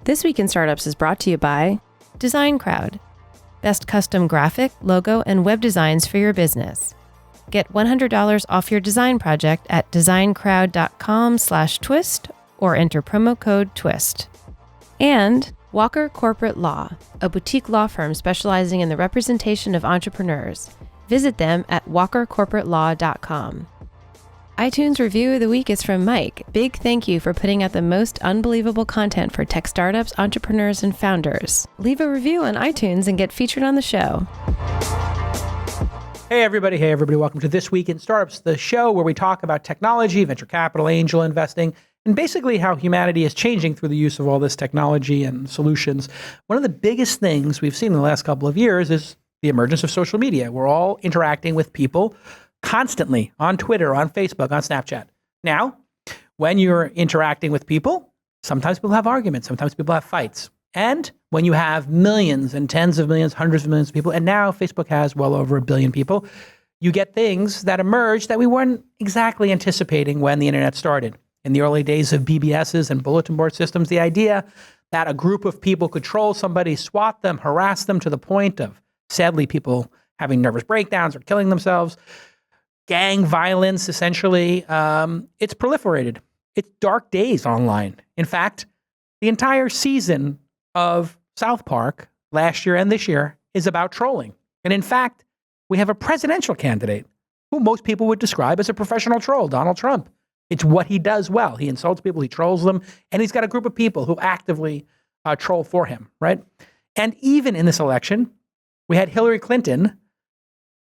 This Week in Startups is brought to you by DesignCrowd. Best custom graphic, logo, and web designs for your business. Get $100 off your design project at designcrowd.com/twist or enter promo code TWIST. And Walker Corporate Law, a boutique law firm specializing in the representation of entrepreneurs. Visit them at walkercorporatelaw.com. iTunes Review of the Week is from Mike. Big thank you for putting out the most unbelievable content for tech startups, entrepreneurs, and founders. Leave a review on iTunes and get featured on the show. Hey everybody, welcome to This Week in Startups, the show where we talk about technology, venture capital, angel investing, and basically how humanity is changing through the use of all this technology and solutions. One of the biggest things we've seen in the last couple of years is the emergence of social media. We're all interacting with people constantly on Twitter, on Facebook, on Snapchat. Now, when you're interacting with people, sometimes people have arguments, sometimes people have fights. And when you have millions and tens of millions, hundreds of millions of people, and now Facebook has well over 1 billion people, you get things that emerge that we weren't exactly anticipating when the internet started. In the early days of BBSs and bulletin board systems, the idea that a group of people could troll somebody, swat them, harass them to the point of, sadly, people having nervous breakdowns or killing themselves, gang violence, essentially, it's proliferated. It's dark days online. In fact, the entire season of South Park last year and this year is about trolling. And in fact, we have a presidential candidate who most people would describe as a professional troll, Donald Trump. It's what he does well. He insults people, he trolls them, and he's got a group of people who actively troll for him, right? And even in this election, we had Hillary Clinton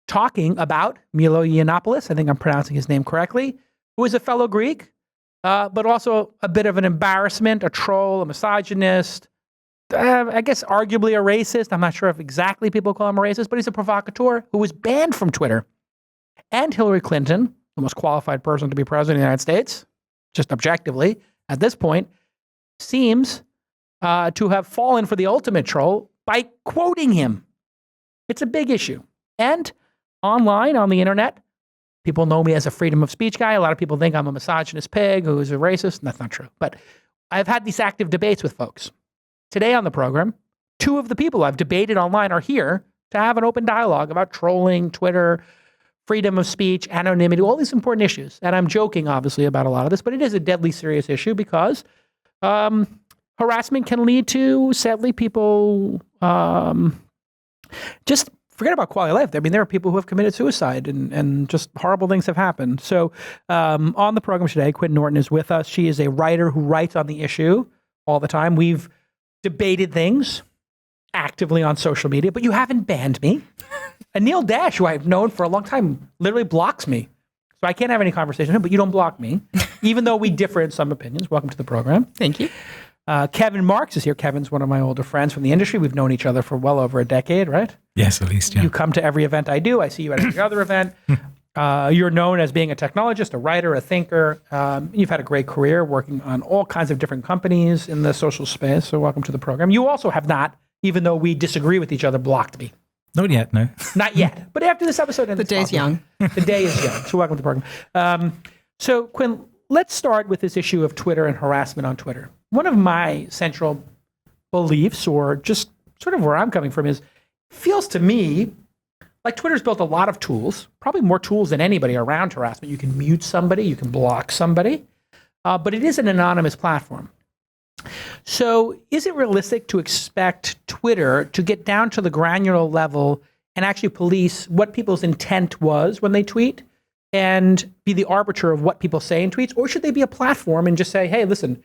talking about Milo Yiannopoulos, I think I'm pronouncing his name correctly, who is a fellow Greek, but also a bit of an embarrassment, a troll, a misogynist, I guess arguably a racist. I'm not sure if exactly people call him a racist, but he's a provocateur who was banned from Twitter. And Hillary Clinton, the most qualified person to be president of the United States, just objectively, at this point, seems to have fallen for the ultimate troll by quoting him. It's a big issue. And online, on the internet, people know me as a freedom of speech guy. A lot of people think I'm a misogynist pig who is a racist. That's not true. But I've had these active debates with folks. Today on the program, 2 of the people I've debated online are here to have an open dialogue about trolling, Twitter, freedom of speech, anonymity, all these important issues. And I'm joking, obviously, about a lot of this, but it is a deadly serious issue because harassment can lead to, sadly, people just forget about quality of life. I mean, there are people who have committed suicide and just horrible things have happened. So on the program today, Quinn Norton is with us. She is a writer who writes on the issue all the time. We've debated things actively on social media, but you haven't banned me. And Neil Dash, who I've known for a long time, literally blocks me. So I can't have any conversation with him, but you don't block me, even though we differ in some opinions. Welcome to the program. Thank you. Kevin Marks is here. Kevin's one of my older friends from the industry. We've known each other for well over a decade, right? Yes, at least, yeah. You come to every event I do. I see you at every other event. You're known as being a technologist, a writer, a thinker. You've had a great career working on all kinds of different companies in the social space. So welcome to the program. You also have not, even though we disagree with each other, blocked me. Not yet, no. Not yet. But after this episode, the day's young. The day is young. So welcome to the program. So Quinn, let's start with this issue of Twitter and harassment on Twitter. One of my central beliefs, or just sort of where I'm coming from, is feels to me like Twitter's built a lot of tools, probably more tools than anybody around harassment. You can mute somebody, you can block somebody, but it is an anonymous platform. So is it realistic to expect Twitter to get down to the granular level and actually police what people's intent was when they tweet and be the arbiter of what people say in tweets? Or should they be a platform and just say, hey, listen,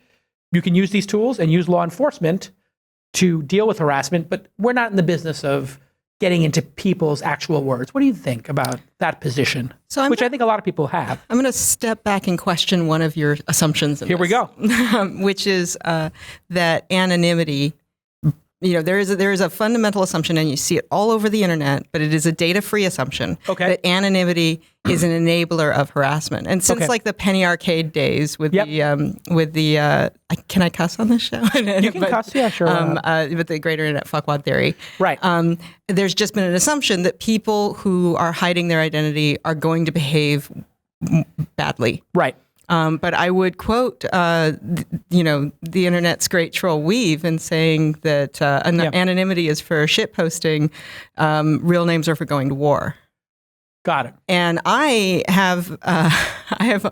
you can use these tools and use law enforcement to deal with harassment, but we're not in the business of getting into people's actual words. What do you think about that position, which I think a lot of people have? I'm going to step back and question one of your assumptions. Here we go. Which is that anonymity, there is a fundamental assumption, and you see it all over the internet, but it is a data-free assumption that anonymity is an enabler of harassment. And since like the penny arcade days with the can I cuss on this show? You can cuss, yeah, sure. With the great internet fuckwad theory. Right. There's just been an assumption that people who are hiding their identity are going to behave badly. Right. But I would quote, the internet's great troll Weave in saying that anonymity is for shit posting, real names are for going to war. Got it. And I have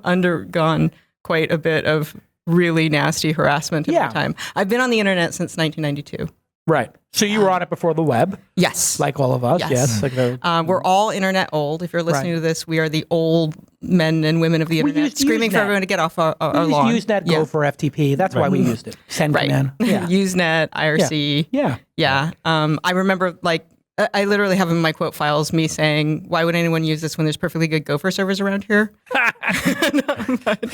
undergone quite a bit of really nasty harassment in my time. I've been on the internet since 1992. Right. So you were on it before the web? Yes. Like all of us? Yes. Like we're all internet old. If you're listening to this, we are the old men and women of the internet screaming for everyone to get off our lawn. Usenet Go for FTP. That's why we used it. Send command. Yeah. Usenet, IRC. Yeah. I remember, I literally have in my quote files me saying, why would anyone use this when there's perfectly good Gopher servers around here? But,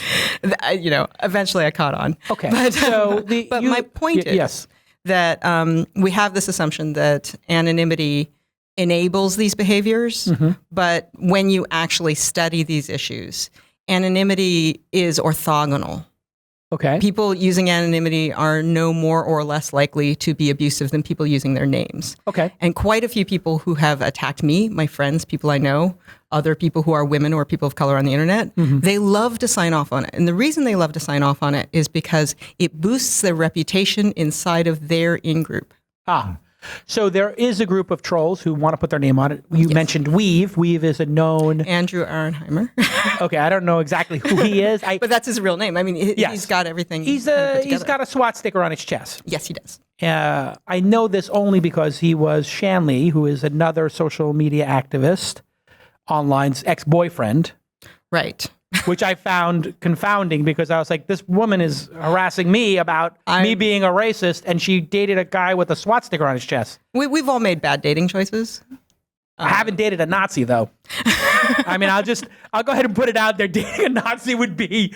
eventually I caught on. Okay. But my point is that we have this assumption that anonymity enables these behaviors, but when you actually study these issues, anonymity is orthogonal. Okay. People using anonymity are no more or less likely to be abusive than people using their names. Okay. And quite a few people who have attacked me, my friends, people I know, other people who are women or people of color on the internet, they love to sign off on it. And the reason they love to sign off on it is because it boosts their reputation inside of their in-group. So there is a group of trolls who want to put their name on it. You mentioned Weave. Weave is a known... Andrew Aronheimer. Okay, I don't know exactly who he is. But that's his real name. I mean, he's got everything. He's got a SWAT sticker on his chest. Yes, he does. I know this only because he was Shanley, who is another social media activist, online's ex-boyfriend. Right. Which I found confounding because I was like, this woman is harassing me about me being a racist, and she dated a guy with a SWAT sticker on his chest. We've all made bad dating choices. I haven't dated a Nazi, though. I mean, I'll go ahead and put it out there. Dating a Nazi would be...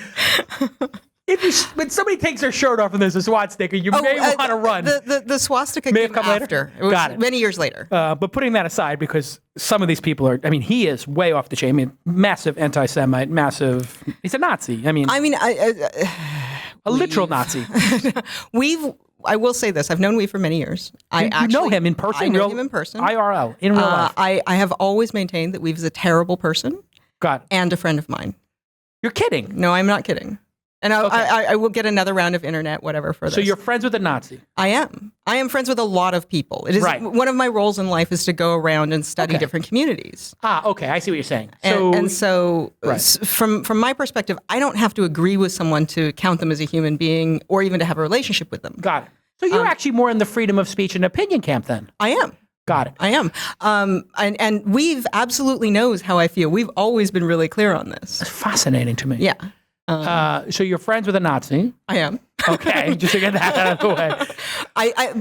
when somebody takes their shirt off and there's a SWAT sticker, you may want to run. The swastika may have come after. Later. Got it. Many years later. But putting that aside, because some of these people are, he is way off the chain. I mean, massive anti-Semite, massive, he's a Nazi. A literal Nazi. I will say this, I've known Weave for many years. You know him in person? I know him in person. IRL, in real life. I have always maintained that Weave is a terrible person. Got it. And a friend of mine. You're kidding. No, I'm not kidding. And I will get another round of internet, whatever, for this. So you're friends with a Nazi? I am. I am friends with a lot of people. It is one of my roles in life is to go around and study different communities. Okay. I see what you're saying. From my perspective, I don't have to agree with someone to count them as a human being or even to have a relationship with them. Got it. So you're actually more in the freedom of speech and opinion camp then? I am. Got it. I am. And Weave absolutely knows how I feel. We've always been really clear on this. It's fascinating to me. Yeah. So you're friends with a Nazi? I am. Okay, just to get that out of the way.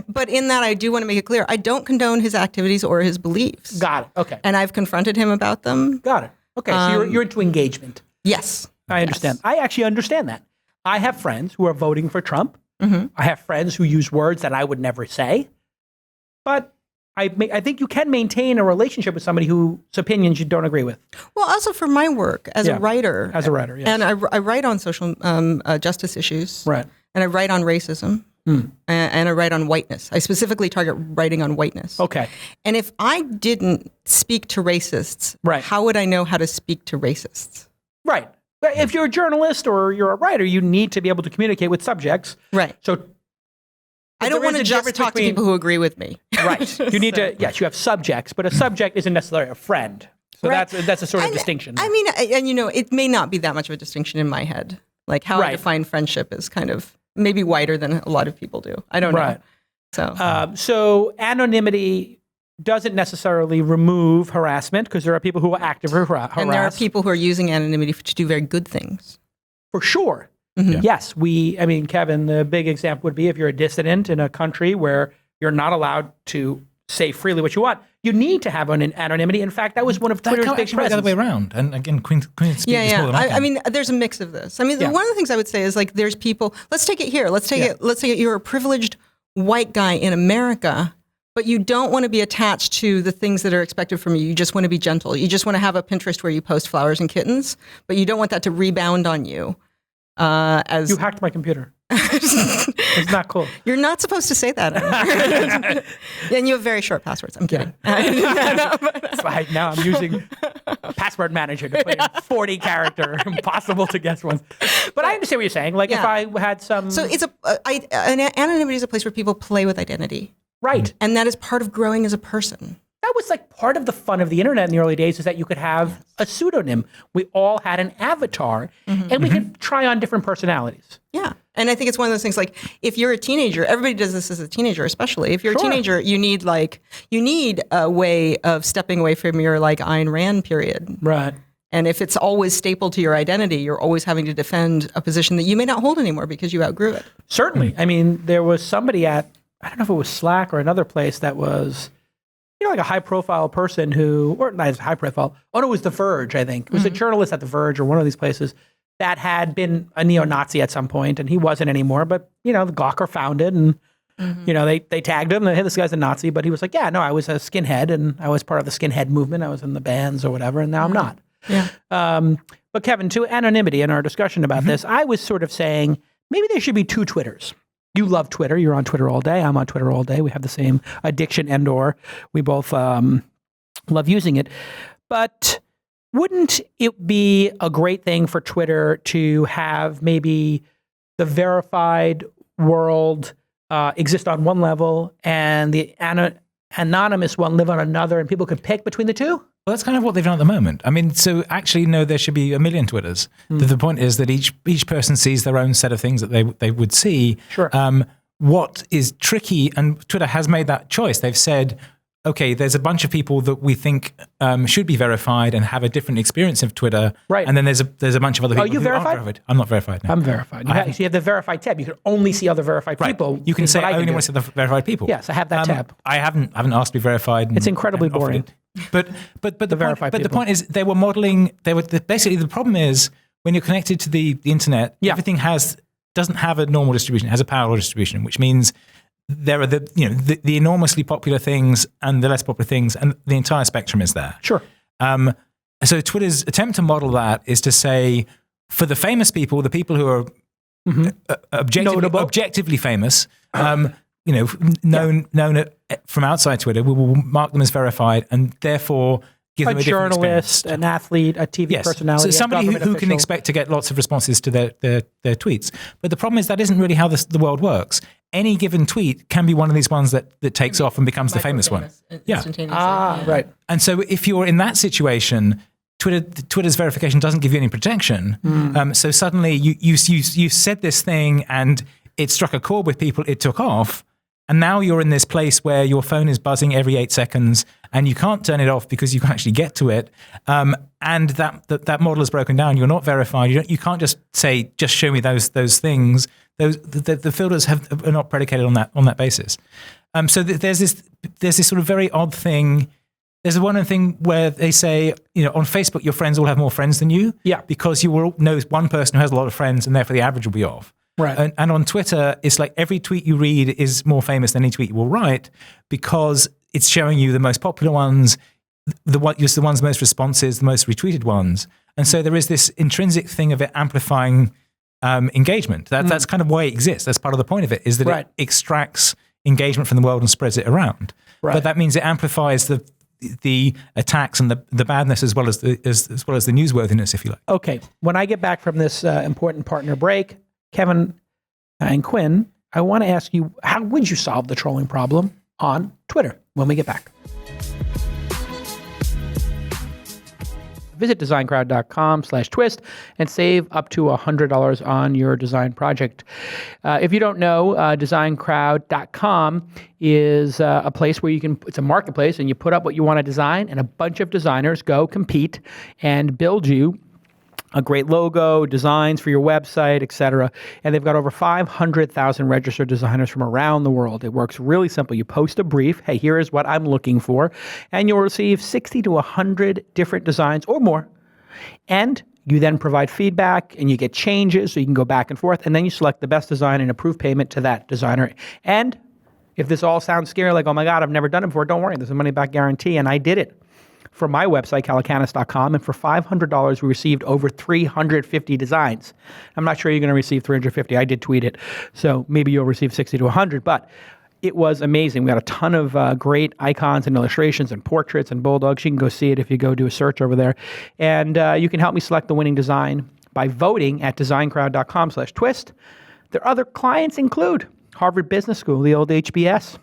But in that, I do want to make it clear, I don't condone his activities or his beliefs. Got it. Okay. And I've confronted him about them. Got it. Okay, so you're into engagement. Yes. I understand. Yes. I actually understand that. I have friends who are voting for Trump. I have friends who use words that I would never say. But I think you can maintain a relationship with somebody whose opinions you don't agree with. Well, also for my work as a writer. As a writer, yes. And I write on social justice issues. Right. And I write on racism. And I write on whiteness. I specifically target writing on whiteness. Okay. And if I didn't speak to racists, how would I know how to speak to racists? Right. If you're a journalist or you're a writer, you need to be able to communicate with subjects. Right. So I don't want to just talk to people who agree with me. Right. You need to, yes, you have subjects, but a subject isn't necessarily a friend. So that's a sort of distinction. I mean, it may not be that much of a distinction in my head. Like how I define friendship is kind of maybe wider than a lot of people do. I don't know. So anonymity doesn't necessarily remove harassment because there are people who are actively harass. And there are people who are using anonymity to do very good things. For sure. Yes, Kevin, the big example would be if you're a dissident in a country where you're not allowed to say freely what you want, you need to have an anonymity. In fact, that was one of Twitter's big presents. The other way around. And again, Quinn speaks more than I can. I mean, there's a mix of this. I mean, one of the things I would say is like, there's people, let's take it here. Let's take it, you're a privileged white guy in America, but you don't want to be attached to the things that are expected from you. You just want to be gentle. You just want to have a Pinterest where you post flowers and kittens, but you don't want that to rebound on you. You hacked my computer. It's not cool. You're not supposed to say that. And you have very short passwords. I'm kidding. That's why now I'm using password manager to put in 40 character impossible to guess ones. But I understand what you're saying. Like if I had some. So it's anonymity is a place where people play with identity. Right. And that is part of growing as a person. That was like part of the fun of the internet in the early days, is that you could have a pseudonym. We all had an avatar, and we could try on different personalities. Yeah. And I think it's one of those things, like if you're a teenager, everybody does this as a teenager, especially. If you're a teenager, you need a way of stepping away from your like Ayn Rand period. Right. And if it's always stapled to your identity, you're always having to defend a position that you may not hold anymore because you outgrew it. Certainly. I mean, there was somebody at, I don't know if it was Slack or another place that was, like a high-profile person who, or not as high-profile, it was The Verge, I think. It was a journalist at The Verge or one of these places that had been a neo-Nazi at some point, and he wasn't anymore, but, the Gawker found it, and, they tagged him, and, hey, this guy's a Nazi, but he was like, yeah, no, I was a skinhead, and I was part of the skinhead movement, I was in the bands or whatever, and now I'm not. Yeah. But Kevin, to anonymity in our discussion about this, I was sort of saying, maybe there should be two Twitters. You love Twitter. You're on Twitter all day. I'm on Twitter all day. We have the same addiction and/or we both love using it. But wouldn't it be a great thing for Twitter to have maybe the verified world exist on one level and the anonymous one live on another, and people could pick between the two? Well, that's kind of what they've done at the moment. I mean, so actually, no, there should be a million Twitters. The point is that each person sees their own set of things that they would see. Sure. What is tricky, and Twitter has made that choice. They've said, okay, there's a bunch of people that we think should be verified and have a different experience of Twitter. Right. And then there's a bunch of other people who aren't verified. I'm not verified. No. I'm verified. So you have the verified tab. You can only see other verified people. You can say I only want to see the verified people. Yes, I have that tab. I haven't asked to be verified. It's incredibly boring. But the point is, they were modeling. Basically the problem is when you're connected to the internet, everything doesn't have a normal distribution. It has a parallel distribution, which means there are the enormously popular things and the less popular things, and the entire spectrum is there. Sure. So Twitter's attempt to model that is to say, for the famous people, the people who are objectively famous, known from outside Twitter, we will mark them as verified, and therefore give them a journalist, an athlete, a TV personality. So somebody who can expect to get lots of responses to their tweets. But the problem is that isn't really how the world works. Any given tweet can be one of these ones that takes off and becomes the famous one. Right. And so if you're in that situation, Twitter's verification doesn't give you any protection. So suddenly you said this thing and it struck a chord with people, it took off. And now you're in this place where your phone is buzzing every 8 seconds and you can't turn it off because you can actually get to it. And that model is broken down. You're not verified. You can't just say, just show me those things. The filters are not predicated on that basis. So there's this sort of very odd thing. There's one thing where they say, on Facebook, your friends all have more friends than you. Yeah. Because you will know one person who has a lot of friends and therefore the average will be off. Right. And on Twitter, it's like every tweet you read is more famous than any tweet you will write because it's showing you the most popular ones, the ones most responses, the most retweeted ones. And so there is this intrinsic thing of it amplifying engagement. That's kind of why it exists. That's part of the point of it, is that it extracts engagement from the world and spreads it around. Right. But that means it amplifies the attacks and the badness as well as the newsworthiness, if you like. Okay. When I get back from this important partner break, Kevin and Quinn, I want to ask you, how would you solve the trolling problem on Twitter when we get back? Visit designcrowd.com/twist and save up to $100 on your design project. If you don't know, DesignCrowd.com is a place where it's a marketplace, and you put up what you want to design, and a bunch of designers go compete and build you a great logo, designs for your website, etc. And they've got over 500,000 registered designers from around the world. It works really simple. You post a brief, hey, here is what I'm looking for, and you'll receive 60 to 100 different designs or more. And you then provide feedback, and you get changes, so you can go back and forth, and then you select the best design and approve payment to that designer. And if this all sounds scary, like, oh my God, I've never done it before, don't worry, there's a money-back guarantee, and I did it. from my website, calacanis.com. And for $500, we received over 350 designs. I'm not sure you're going to receive 350. I did tweet it. So maybe you'll receive 60 to 100. But it was amazing. We got a ton of great icons and illustrations and portraits and bulldogs. You can go see it if you go do a search over there. And you can help me select the winning design by voting at designcrowd.com/twist. Their other clients include Harvard Business School, the old HBS,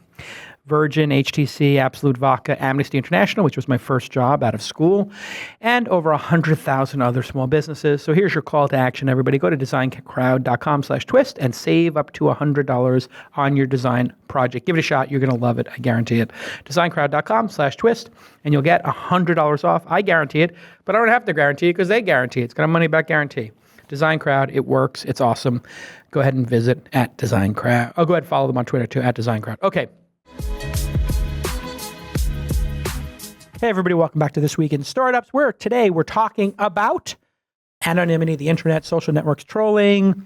Virgin, HTC, Absolute Vodka, Amnesty International, which was my first job out of school, and over 100,000 other small businesses. So here's your call to action, everybody. Go to designcrowd.com/twist and save up to $100 on your design project. Give it a shot. You're going to love it. I guarantee it. Designcrowd.com/twist, and you'll get $100 off. I guarantee it, but I don't have to guarantee it because they guarantee it. It's got a money-back guarantee. DesignCrowd, it works. It's awesome. Go ahead and visit at DesignCrowd. Oh, go ahead and follow them on Twitter too, at DesignCrowd. Okay. Hey, everybody, welcome back to This Week in Startups, where today we're talking about anonymity, the internet, social networks, trolling,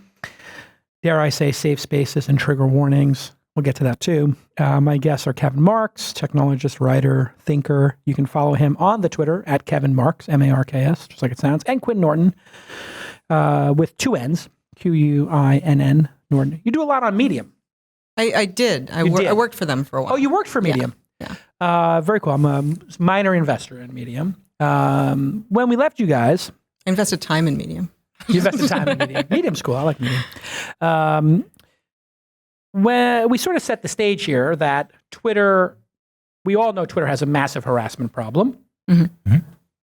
dare I say, safe spaces and trigger warnings. We'll get to that too. My guests are Kevin Marks, technologist, writer, thinker. You can follow him on the Twitter at Kevin Marks, Marks, just like it sounds, and Quinn Norton with two N's, Quinn, Norton. You do a lot on Medium. I did. I worked for them for a while. Oh, you worked for Medium? Yeah. Very cool. I'm a minor investor in Medium. When we left you guys... I invested time in Medium. You invested time in Medium. Medium's cool. I like Medium. When we sort of set the stage here that Twitter... We all know Twitter has a massive harassment problem. Mm-hmm. Mm-hmm.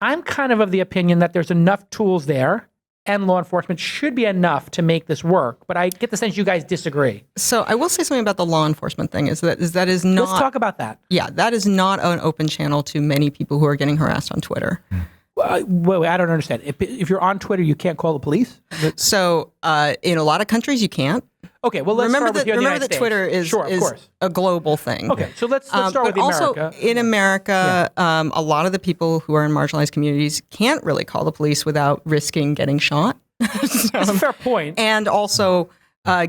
I'm kind of the opinion that there's enough tools there and law enforcement should be enough to make this work. But I get the sense you guys disagree. So I will say something about the law enforcement thing is that is not... Let's talk about that. Yeah, that is not an open channel to many people who are getting harassed on Twitter. Well, I don't understand. If you're on Twitter, you can't call the police? So in a lot of countries, you can't. Okay, well, let's start with here in the United States. Twitter is a global thing. Okay, so let's start with America. Also, in America, a lot of the people who are in marginalized communities can't really call the police without risking getting shot. That's a fair point. And also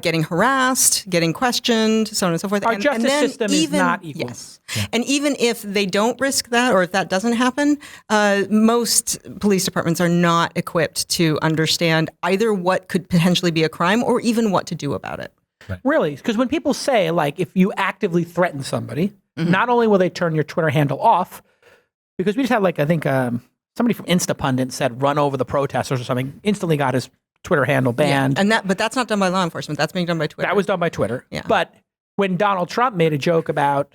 getting harassed, getting questioned, so on and so forth. Our justice system is not equal. Yes. Yeah. And even if they don't risk that, or if that doesn't happen, most police departments are not equipped to understand either what could potentially be a crime or even what to do about it. Right. Really? Because when people say, like, if you actively threaten somebody, not only will they turn your Twitter handle off, because we just had, like, I think somebody from Instapundit said run over the protesters or something, instantly got his Twitter handle banned. Yeah. But that's not done by law enforcement. That's being done by Twitter. That was done by Twitter. Yeah. But when Donald Trump made a joke about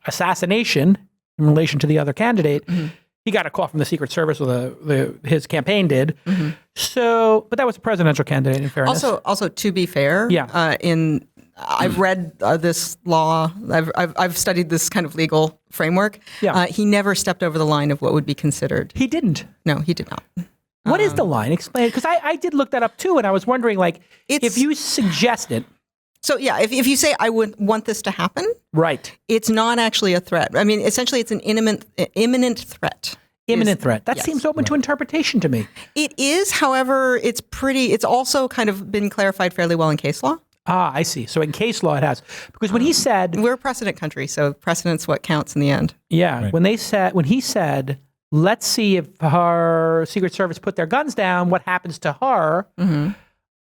assassination in relation to the other candidate, he got a call from the Secret Service, or his campaign did. So, but that was a presidential candidate, in fairness. Also, to be fair, I've read this law. I've studied this kind of legal framework. Yeah. He never stepped over the line of what would be considered. He didn't. No, he did not. What is the line? Explain it, because I did look that up too, and I was wondering, like, if you suggest it. So yeah, if you say I would want this to happen, right? It's not actually a threat. I mean, essentially, it's an imminent threat. Imminent threat. That seems open to interpretation to me. It is, however, it's also kind of been clarified fairly well in case law. Ah, I see. So in case law, it has, because when he said, we're a precedent country, so precedent's what counts in the end. Yeah, right. When he said, let's see if her Secret Service put their guns down, what happens to her?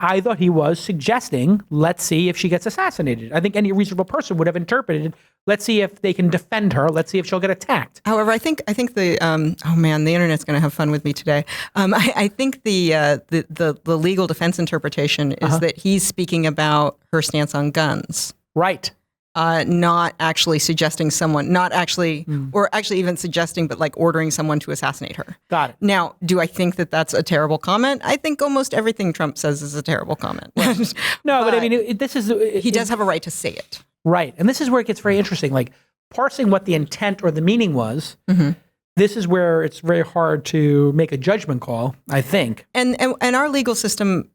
I thought he was suggesting, let's see if she gets assassinated. I think any reasonable person would have interpreted, let's see if they can defend her. Let's see if she'll get attacked. However, I think the oh man, the internet's going to have fun with me today. I think the legal defense interpretation is that he's speaking about her stance on guns. Right. Not actually suggesting someone, or actually even suggesting, but like ordering someone to assassinate her. Got it. Now, do I think that that's a terrible comment? I think almost everything Trump says is a terrible comment. No, but I mean, he does have a right to say it. Right. And this is where it gets very interesting. Like, parsing what the intent or the meaning was, this is where it's very hard to make a judgment call, I think. And our legal system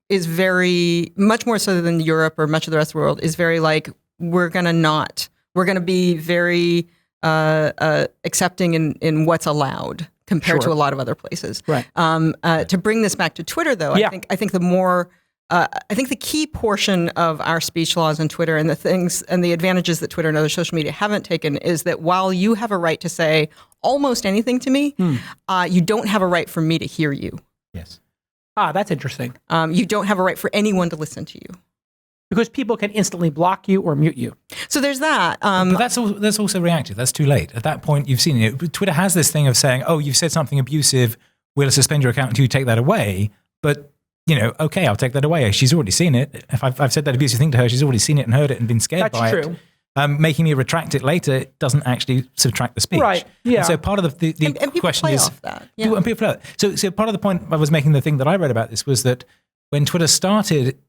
is very, much more so than Europe or much of the rest of the world, is very like, we're going to be very accepting in what's allowed compared to a lot of other places. Right. To bring this back to Twitter, though, I think the more I think the key portion of our speech laws and Twitter and the things and the advantages that Twitter and other social media haven't taken is that while you have a right to say almost anything to me, you don't have a right for me to hear you. Yes. That's interesting. You don't have a right for anyone to listen to you. Because people can instantly block you or mute you. So there's that. But that's also reactive. That's too late. At that point, you've seen it. Twitter has this thing of saying, oh, you've said something abusive, we'll suspend your account until you take that away. But, okay, I'll take that away. She's already seen it. If I've said that abusive thing to her, she's already seen it and heard it and been scared by it. That's true. Making me retract it later doesn't actually subtract the speech. Right, yeah. And so part of the and question is... off that. Yeah. And people play off. So part of the point I was making, the thing that I read about this was that when Twitter started,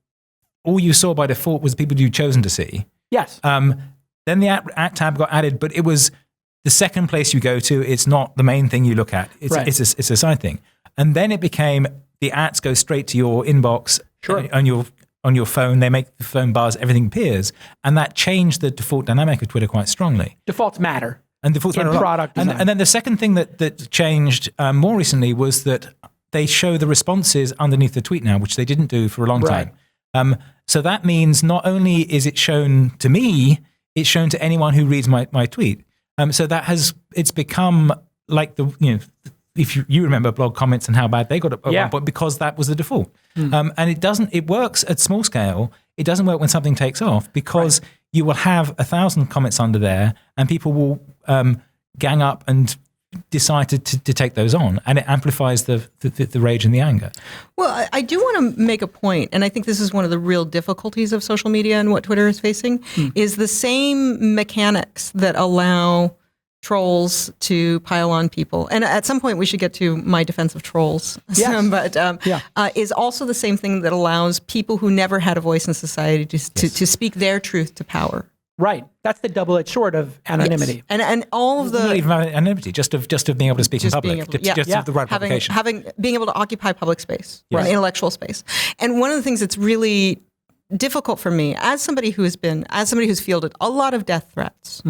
all you saw by default was people you'd chosen to see. Yes. Then the at tab got added, but it was the second place you go to. It's not the main thing you look at. It's a side thing. And then it became the ads go straight to your inbox on your phone. They make the phone buzz, everything appears. And that changed the default dynamic of Twitter quite strongly. Defaults matter. And defaults matter a lot. Product design. And then the second thing that changed more recently was that they show the responses underneath the tweet now, which they didn't do for a long time. So that means not only is it shown to me, it's shown to anyone who reads my tweet. So it's become like if you remember blog comments and how bad they got at one point, because that was the default. And it works at small scale. It doesn't work when something takes off, because you will have 1,000 comments under there and people will gang up and decide to take those on, and it amplifies the rage and the anger. Well, I do want to make a point, and I think this is one of the real difficulties of social media and what Twitter is facing, is the same mechanics that allow trolls to pile on people. And at some point we should get to my defense of trolls. Yes. But is also the same thing that allows people who never had a voice in society to speak their truth to power. Right. That's the double-edged sword of anonymity. Yes. And all of the... Not even anonymity, just of being able to speak in public. Just of the right publication. Being able to occupy public space, and intellectual space. And one of the things that's really difficult for me, as somebody who's fielded a lot of death threats,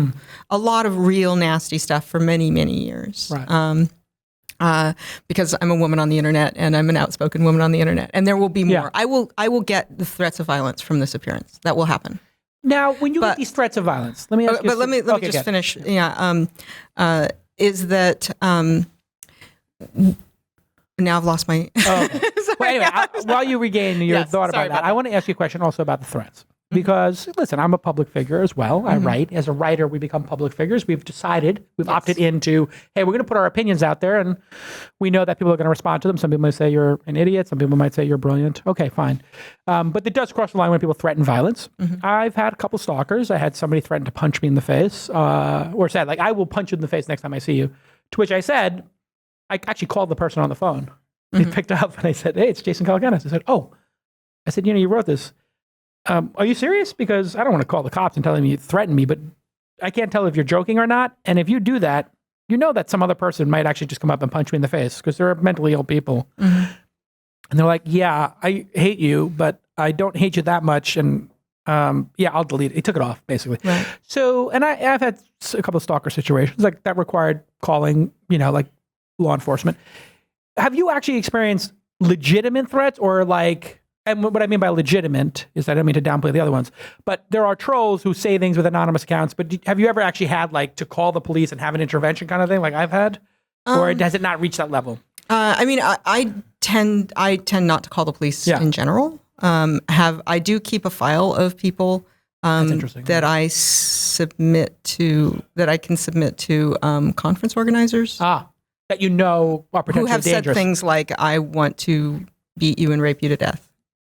a lot of real nasty stuff for many, many years. Right. Because I'm a woman on the internet and I'm an outspoken woman on the internet. And there will be more. I will get the threats of violence from this appearance. That will happen. Now, when you get these threats of violence, let me ask you. But let me just finish. Yeah, is that now I've lost my. Well, anyway, while you regain your thought about that, I want to ask you a question also about the threats. Because, listen, I'm a public figure as well. I write. As a writer, we become public figures. We've opted into, hey, we're going to put our opinions out there, and we know that people are going to respond to them. Some people might say you're an idiot. Some people might say you're brilliant. Okay, fine. But it does cross the line when people threaten violence. I've had a couple stalkers. I had somebody threaten to punch me in the face, or said, like, I will punch you in the face next time I see you. To which I said, I actually called the person on the phone. They picked up, and I said, hey, it's Jason Calacanis. I said, oh. I said, you wrote this. Are you serious? Because I don't want to call the cops and tell them you threatened me, but I can't tell if you're joking or not. And if you do that, you know that some other person might actually just come up and punch me in the face, because they're mentally ill people. And they're like, yeah, I hate you, but I don't hate you that much. And I'll delete it. He took it off, basically. Right. So, and I've had a couple of stalker situations like that required calling, like law enforcement. Have you actually experienced legitimate threats, or like... And what I mean by legitimate is that I don't mean to downplay the other ones, but there are trolls who say things with anonymous accounts. But have you ever actually had like to call the police and have an intervention kind of thing like I've had? Or has it not reached that level? I tend not to call the police in general. I do keep a file of people that I can submit to conference organizers. That are potentially who have dangerous. Said things like, I want to beat you and rape you to death.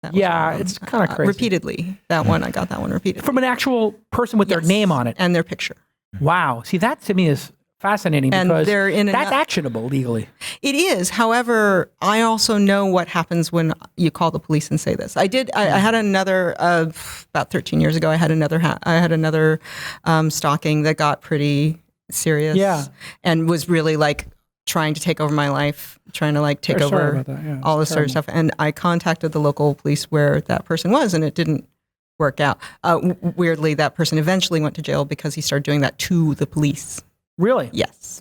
It's kind of crazy. Repeatedly. I got that one repeatedly. From an actual person with their name on it. And their picture. Wow. See, that to me is fascinating, because that's actionable legally. It is. However, I also know what happens when you call the police and say this. I had another, about 13 years ago, I had another stalking that got pretty serious. Yeah. And was really like trying to take over my life, trying to like take over all this sort of stuff. And I contacted the local police where that person was, and it didn't work out. Weirdly, that person eventually went to jail because he started doing that to the police. Really? Yes.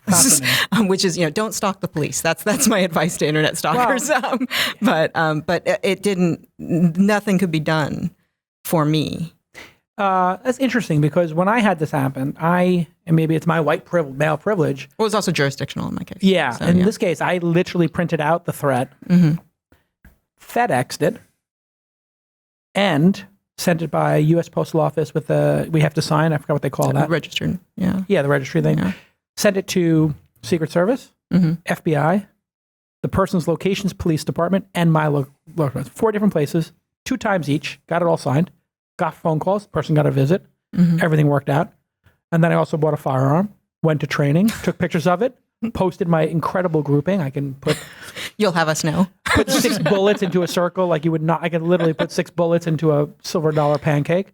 Which is, don't stalk the police. That's my advice to internet stalkers. Wow. But it didn't. Nothing could be done for me. That's interesting because when I had this happen, and maybe it's my male privilege. Well, it was also jurisdictional in my case. Yeah. So, in this case, I literally printed out the threat, FedExed it, and sent it by U.S. Postal Office with we have to sign. I forgot what they call that. Registered. Yeah. Yeah, the registry thing. Yeah. Sent it to Secret Service, FBI, the person's locations, police department, and my location. 4 different places, 2 times each. Got it all signed. Got phone calls. Person got a visit. Everything worked out. And then I also bought a firearm. Went to training. Took pictures of it. Posted my incredible grouping. I can put. You'll have us know. Put 6 bullets into a circle like you would not. I could literally put 6 bullets into a silver dollar pancake,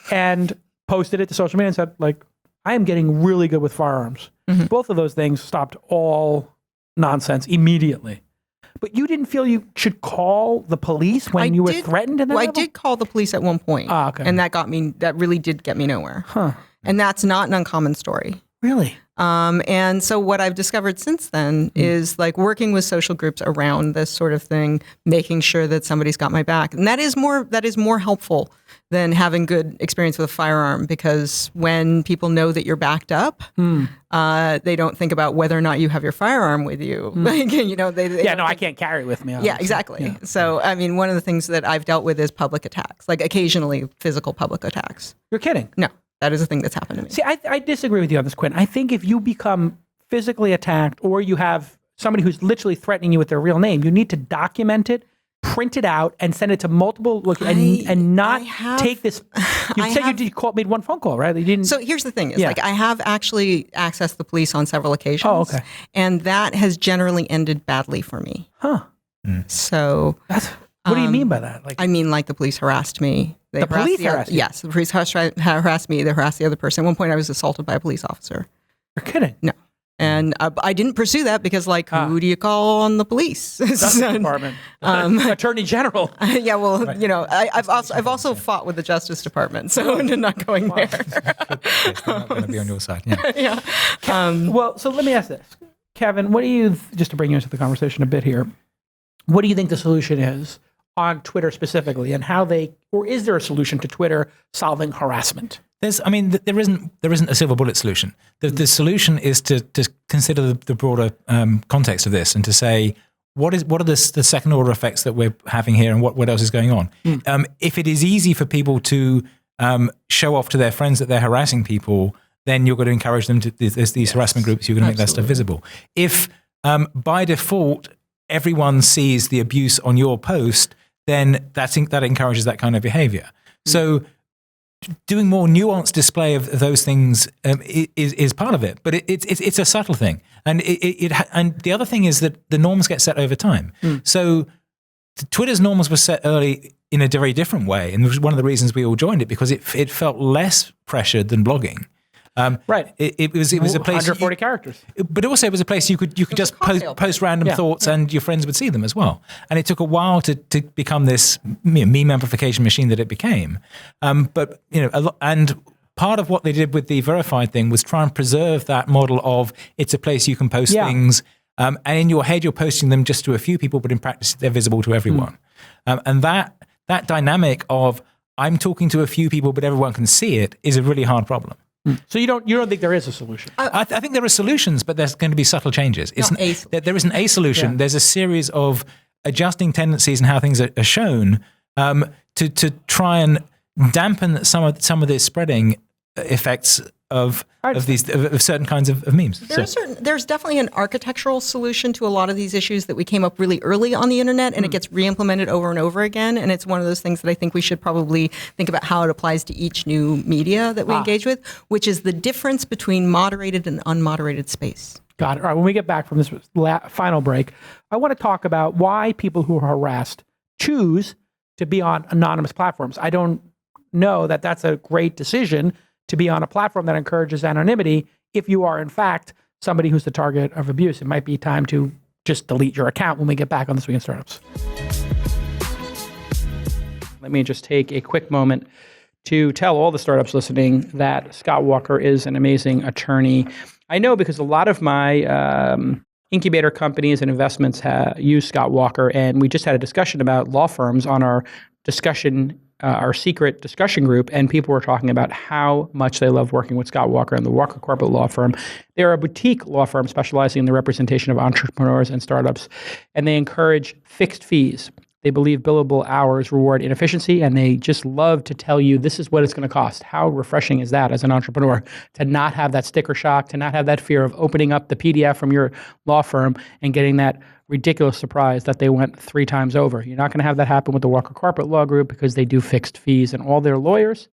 and posted it to social media and said, like, I am getting really good with firearms. Both of those things stopped all nonsense immediately. But you didn't feel you should call the police when you were threatened in that level? I did call the police at one point. Okay. And that really did get me nowhere. Huh. And that's not an uncommon story. Really? And so what I've discovered since then is like working with social groups around this sort of thing, making sure that somebody's got my back. And that is more helpful than having good experience with a firearm, because when people know that you're backed up, they don't think about whether or not you have your firearm with you. Like, I can't carry it with me. Obviously. Yeah, exactly. Yeah. So, I mean, one of the things that I've dealt with is public attacks, like occasionally physical public attacks. You're kidding? No. That is a thing that's happened to me. See, I disagree with you on this, Quinn. I think if you become physically attacked or you have somebody who's literally threatening you with their real name, you need to document it, print it out, and send it to multiple and not take this. You said you made 1 phone call, right? You didn't. So here's the thing: is like I have actually accessed the police on several occasions. Oh, okay. And that has generally ended badly for me. Huh. So what do you mean by that? Like, I mean, like the police harassed me. The police harassed you? Yes, the police harassed me. They harassed the other person. At one point, I was assaulted by a police officer. You're kidding? No. And I didn't pursue that because, like, who do you call on the police? Justice Department, Attorney General. Yeah, well, right. I've also fought with the Justice Department, so I'm not going there. They're not going to be on your side. Yeah. Yeah. Well, so let me ask this, Kevin. What do you, just to bring you into the conversation a bit here, what do you think the solution is on Twitter specifically, and or is there a solution to Twitter solving harassment? There isn't a silver bullet solution. The solution is to consider the broader context of this and to say, what are the second order effects that we're having here, and what else is going on? If it is easy for people to show off to their friends that they're harassing people, then you're going to encourage them to these harassment groups. You're going to make that stuff visible. If by default everyone sees the abuse on your post, then that encourages that kind of behavior. So doing more nuanced display of those things is part of it, but it's a subtle thing. And and the other thing is that the norms get set over time. So Twitter's norms were set early in a very different way, and it was one of the reasons we all joined it, because it felt less pressured than blogging. Right. It was a place 140 characters. But also it was a place you could just post random thoughts and your friends would see them as well. And it took a while to become this meme amplification machine that it became. But and part of what they did with the verified thing was try and preserve that model of it's a place you can post things. And in your head you're posting them just to a few people, but in practice they're visible to everyone. And that dynamic of I'm talking to a few people but everyone can see it is a really hard problem. So you don't think there is a solution? I think there are solutions, but there's going to be subtle changes. There isn't a solution. Yeah. There's a series of adjusting tendencies and how things are shown to try and dampen some of the spreading effects of certain kinds of memes. There's definitely an architectural solution to a lot of these issues that we came up really early on the internet, and it gets re-implemented over and over again. And it's one of those things that I think we should probably think about how it applies to each new media that we engage with, which is the difference between moderated and unmoderated space. Got it. All right. When we get back from this final break, I want to talk about why people who are harassed choose to be on anonymous platforms. I don't know that that's a great decision to be on a platform that encourages anonymity if you are, in fact, somebody who's the target of abuse. It might be time to just delete your account when we get back on This Week in Startups. Let me just take a quick moment to tell all the startups listening that Scott Walker is an amazing attorney I know because a lot of my incubator companies and investments use Scott Walker, and we just had a discussion about law firms on our discussion, our secret discussion group, and people were talking about how much they love working with Scott Walker and the Walker Corporate Law Firm. They're a boutique law firm specializing in the representation of entrepreneurs and startups, and they encourage fixed fees. They believe billable hours reward inefficiency, and they just love to tell you this is what it's going to cost. How refreshing is that as an entrepreneur to not have that sticker shock, to not have that fear of opening up the PDF from your law firm and getting that ridiculous surprise that they went 3 times over. You're not going to have that happen with the Walker Corporate Law Group because they do fixed fees, and all their lawyers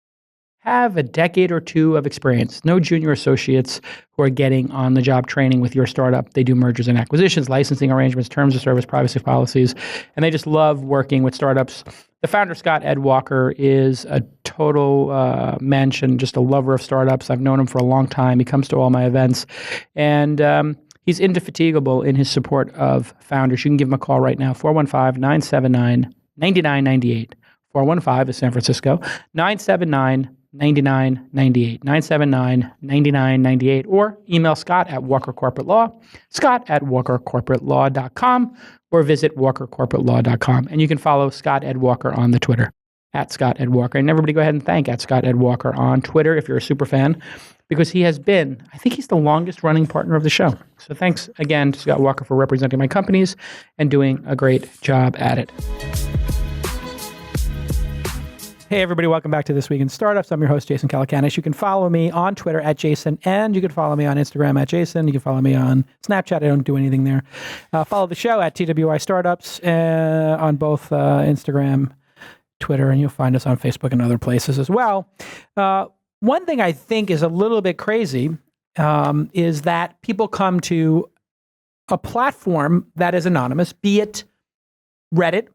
have a decade or 2 of experience. No junior associates who are getting on-the-job training with your startup. They do mergers and acquisitions, licensing arrangements, terms of service, privacy policies, and they just love working with startups. The founder, Scott Ed Walker, is a total mensch and just a lover of startups. I've known him for a long time. He comes to all my events, and he's indefatigable in his support of founders. You can give him a call right now, 415-979-9998. 415 is San Francisco, 979-9998, 979-9998, or email Scott at Walker Corporate Law, Scott at WalkerCorporateLaw.com, or visit WalkerCorporateLaw.com. And you can follow Scott Ed Walker on the Twitter, at Scott Ed Walker. And everybody go ahead and thank at Scott Ed Walker on Twitter if you're a super fan, because he has been, I think he's the longest running partner of the show. So thanks again to Scott Walker for representing my companies and doing a great job at it. Hey, everybody. Welcome back to This Week in Startups. I'm your host, Jason Calacanis. You can follow me on Twitter at Jason, and you can follow me on Instagram at Jason. You can follow me on Snapchat. I don't do anything there. Follow the show at TWI Startups on both Instagram, Twitter, and you'll find us on Facebook and other places as well. One thing I think is a little bit crazy is that people come to a platform that is anonymous, be it Reddit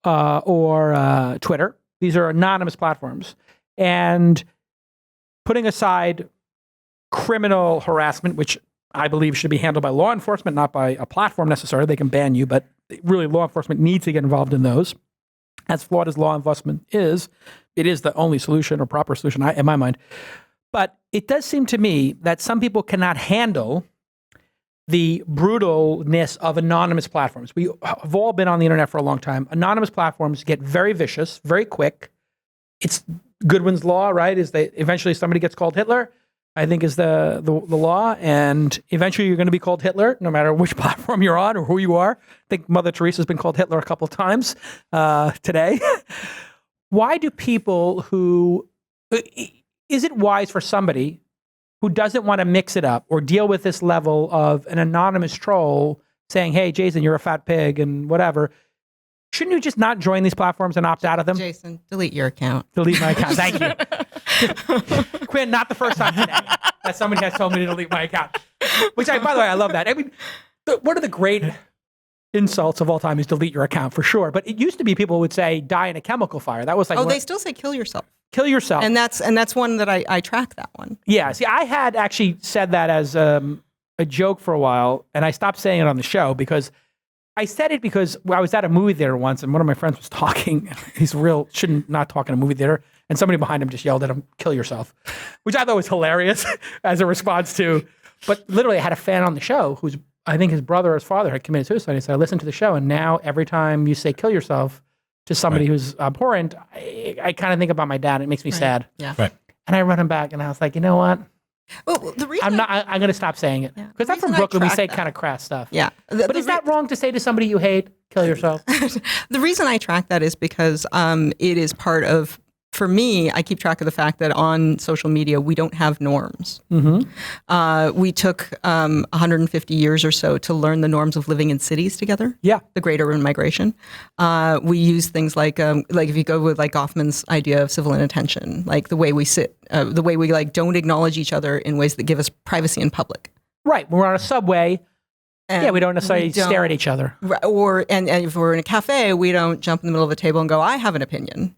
or Twitter. These are anonymous platforms. And putting aside criminal harassment, which I believe should be handled by law enforcement, not by a platform necessarily. They can ban you, but really law enforcement needs to get involved in those. As flawed as law enforcement is, it is the only solution or proper solution in my mind. But it does seem to me that some people cannot handle the brutalness of anonymous platforms. We have all been on the internet for a long time. Anonymous platforms get very vicious, very quick. It's Goodwin's law, right? Is that eventually somebody gets called Hitler, I think is the law. And eventually you're going to be called Hitler, no matter which platform you're on or who you are. I think Mother Teresa's been called Hitler a couple of times today. Why do people is it wise for somebody who doesn't want to mix it up or deal with this level of an anonymous troll saying, hey, Jason, you're a fat pig and whatever, shouldn't you just not join these platforms and opt out of them? Jason, delete your account. Delete my account. Thank you. Quinn, not the first time today that somebody has told me to delete my account. Which, by the way, I love that. I mean, one of the great insults of all time is delete your account for sure. But it used to be people would say die in a chemical fire. That was like, they still say kill yourself. Kill yourself. And that's one that I track that one. Yeah. See, I had actually said that as a joke for a while, and I stopped saying it on the show because I said it because I was at a movie theater once, and one of my friends was talking. He's shouldn't not talk in a movie theater, and somebody behind him just yelled at him, "Kill yourself," which I thought was hilarious as a response to. But literally, I had a fan on the show who's, I think his brother or his father had committed suicide. He said, I listened to the show, and now every time you say "kill yourself" to somebody who's abhorrent, I kind of think about my dad. It makes me sad. Yeah. Right. And I run him back, and I was like, you know what? Well, the reason I'm going to stop saying it because I'm from Brooklyn. We say kind of crass stuff. Yeah. But is that wrong to say to somebody you hate, kill yourself? The reason I track that is because it is part of, for me, I keep track of the fact that on social media, we don't have norms. Mm-hmm. We took 150 years or so to learn the norms of living in cities together. Yeah. The Great Urban Migration. We use things like if you go with like Goffman's idea of civil inattention, like the way we sit, the way we like don't acknowledge each other in ways that give us privacy in public. Right. When we're on a subway, we don't necessarily stare at each other. And if we're in a cafe, we don't jump in the middle of a table and go, I have an opinion.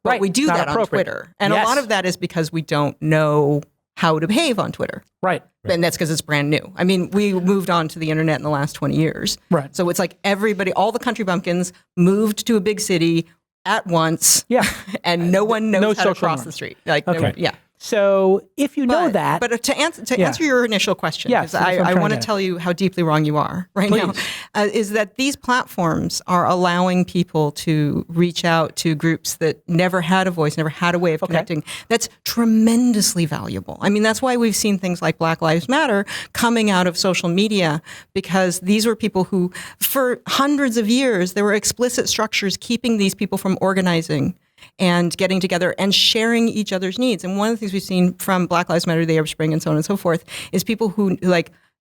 But right. we do that on Twitter. And a lot of that is because we don't know how to behave on Twitter. Right. And that's because it's brand new. I mean, we moved on to the internet in the last 20 years. Right. So it's like everybody, all the country bumpkins moved to a big city at once. Yeah. And no one knows how to cross norms. the street. Like, okay. So if you know that, but to answer your initial question, yes, because I want to tell you how deeply wrong you are right now, is that these platforms are allowing people to reach out to groups that never had a voice, never had a way of connecting. That's tremendously valuable. I mean, that's why we've seen things like Black Lives Matter coming out of social media, because these were people who, for hundreds of years, there were explicit structures keeping these people from organizing and getting together and sharing each other's needs. And one of the things we've seen from Black Lives Matter, the Arab Spring, and so on and so forth, is people who,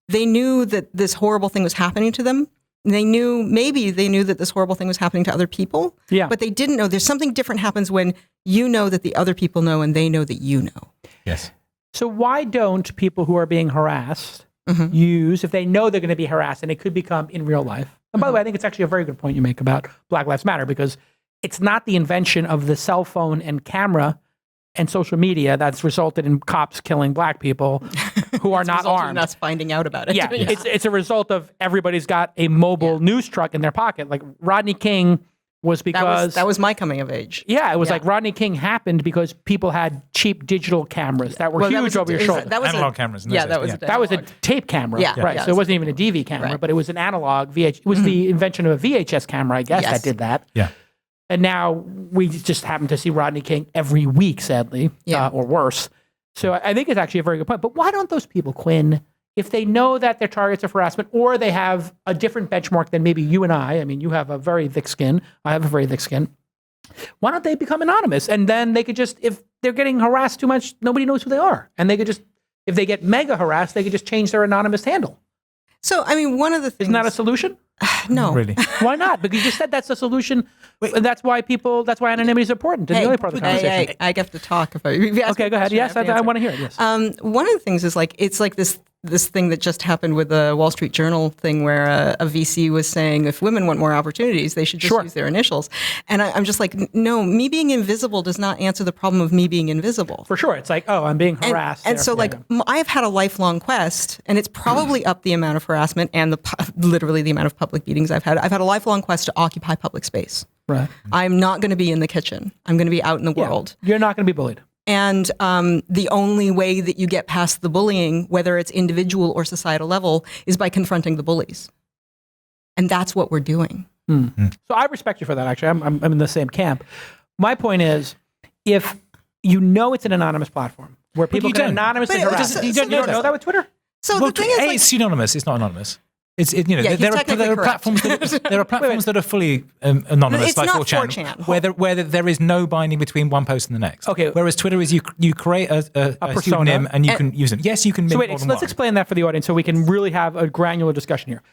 they knew that this horrible thing was happening to them. Maybe they knew that this horrible thing was happening to other people, but they didn't know. There's something different happens when you know that the other people know and they know that you know. Yes. So why don't people who are being harassed use, if they know they're going to be harassed and it could become in real life? And by the way, I think it's actually a very good point you make about Black Lives Matter, because it's not the invention of the cell phone and camera and social media that's resulted in cops killing black people who are not armed. Us finding out about it. Yeah, it's a result of everybody's got a mobile news truck in their pocket. Like Rodney King was because... That was my coming of age. Yeah, it was like Rodney King happened because people had cheap digital cameras that were huge over your shoulder. Analog cameras. That was a tape camera, right? So it wasn't even a DV camera, but it was an analog VHS. It was the invention of a VHS camera, I guess, that did that. Yeah. And now we just happen to see Rodney King every week, sadly, or worse. So I think it's actually a very good point. But why don't those people, Quinn, if they know that they're targets of harassment or they have a different benchmark than maybe you and I mean, you have a very thick skin, I have a very thick skin, why don't they become anonymous? And then they could just, if they're getting harassed too much, nobody knows who they are. And they could just, if they get mega harassed, they could just change their anonymous handle. So, I mean, one of the things... Isn't that a solution? No. Really? Why not? Because you just said that's the solution. That's why anonymity is important in the other part of the conversation. I get to talk. Okay, go ahead. Yes, I want to hear it. Yes. One of the things is it's like this thing that just happened with the Wall Street Journal thing where a VC was saying if women want more opportunities, they should just use their initials. And I'm just like, no, me being invisible does not answer the problem of me being invisible. For sure. It's like, oh, I'm being harassed. And so I've had a lifelong quest, and it's probably up the amount of harassment and literally the amount of public beatings I've had. I've had a lifelong quest to occupy public space. Right. I'm not going to be in the kitchen. I'm going to be out in the world. You're not going to be bullied. And the only way that you get past the bullying, whether it's individual or societal level, is by confronting the bullies. And that's what we're doing. So I respect you for that, actually. I'm in the same camp. My point is, if you know it's an anonymous platform where people can anonymously harass, you don't know that with Twitter? So the thing is, it's pseudonymous. It's not anonymous. There are platforms that are fully anonymous, like 4chan, where there is no binding between one post and the next. Okay. Whereas Twitter is you create a pseudonym and you can use it. Yes, you can. So wait, let's explain that for the audience so we can really have a granular discussion here.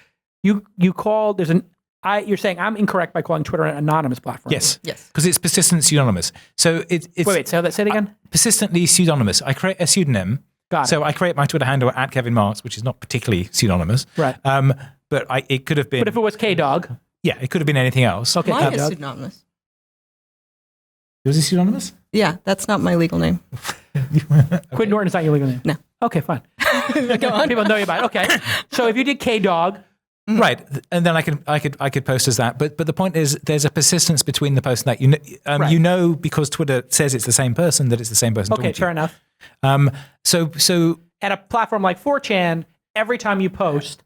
You call you're saying I'm incorrect by calling Twitter an anonymous platform. Yes, because it's persistent pseudonymous. So it's wait. Say it again. Persistently pseudonymous. I create a pseudonym. So I create my Twitter handle at Kevin Marks, which is not particularly pseudonymous. Right. But it could have been... But if it was K-Dog? Yeah, it could have been anything else. Okay, mine is pseudonymous. Was it pseudonymous? Yeah, that's not my legal name. Quinn Norton is not your legal name? No. Okay, fine. Go on. People know you by it. Okay. So if you did K-Dog... Right, and then I could post as that. But the point is, there's a persistence between the post and that. You know because Twitter says it's the same person that it's the same person. Okay, fair enough. So at a platform like 4chan, every time you post,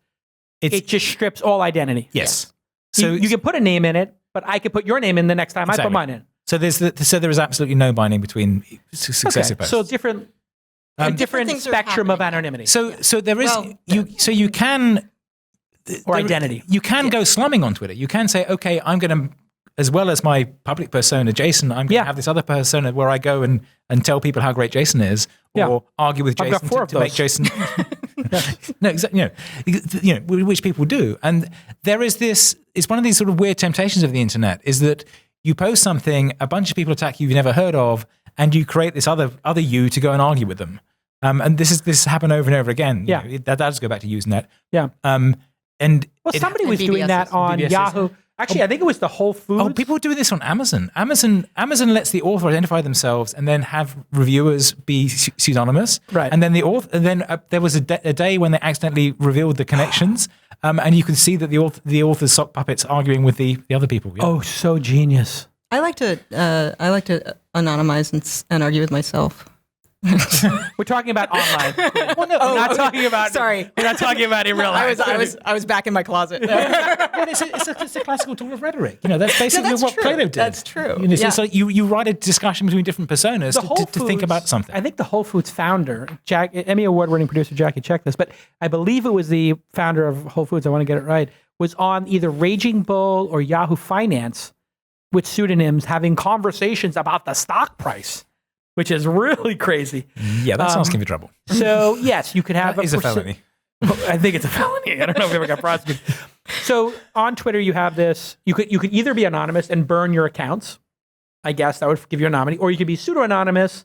it just strips all identity. Yes. So you can put a name in it, but I could put your name in the next time I put mine in. So there is absolutely no binding between successive posts. So different spectrum of anonymity. So there is you can. Or identity. You can go slumming on Twitter. You can say, okay, I'm going to, as well as my public persona, Jason, I'm going to have this other persona where I go and tell people how great Jason is, or argue with Jason to make Jason. No, exactly. Which people do. And there is this, it's one of these sort of weird temptations of the internet, is that you post something, a bunch of people attack you you've never heard of, and you create this other you to go and argue with them. And this happened over and over again. Yeah. That does go back to Usenet. Yeah. And somebody was doing that on Yahoo. Actually, I think it was the Whole Foods. Oh, people are doing this on Amazon. Amazon lets the author identify themselves and then have reviewers be pseudonymous. Right. And then there was a day when they accidentally revealed the connections, and you can see that the author's sock puppets arguing with the other people. Yeah. Oh, so genius. I like to anonymize and argue with myself. We're talking about online. Well, no, we're not talking about. Sorry, we're not talking about in real life. I was back in my closet. Well, it's a classical tool of rhetoric. That's basically what true. Plato did. That's true. It's like you write a discussion between different personas to think about something. I think the Whole Foods founder, Emmy Award-winning producer Jackie, checked this, but I believe it was the founder of Whole Foods, I want to get it right, was on either Raging Bull or Yahoo Finance with pseudonyms having conversations about the stock price, which is really crazy. Yeah, that sounds give you trouble. So, yes, you could have That is a felony. I think it's a felony. I don't know if it ever got prosecuted. So on Twitter, you have this. You could either be anonymous and burn your accounts. I guess that would give you anonymity, or you could be pseudo-anonymous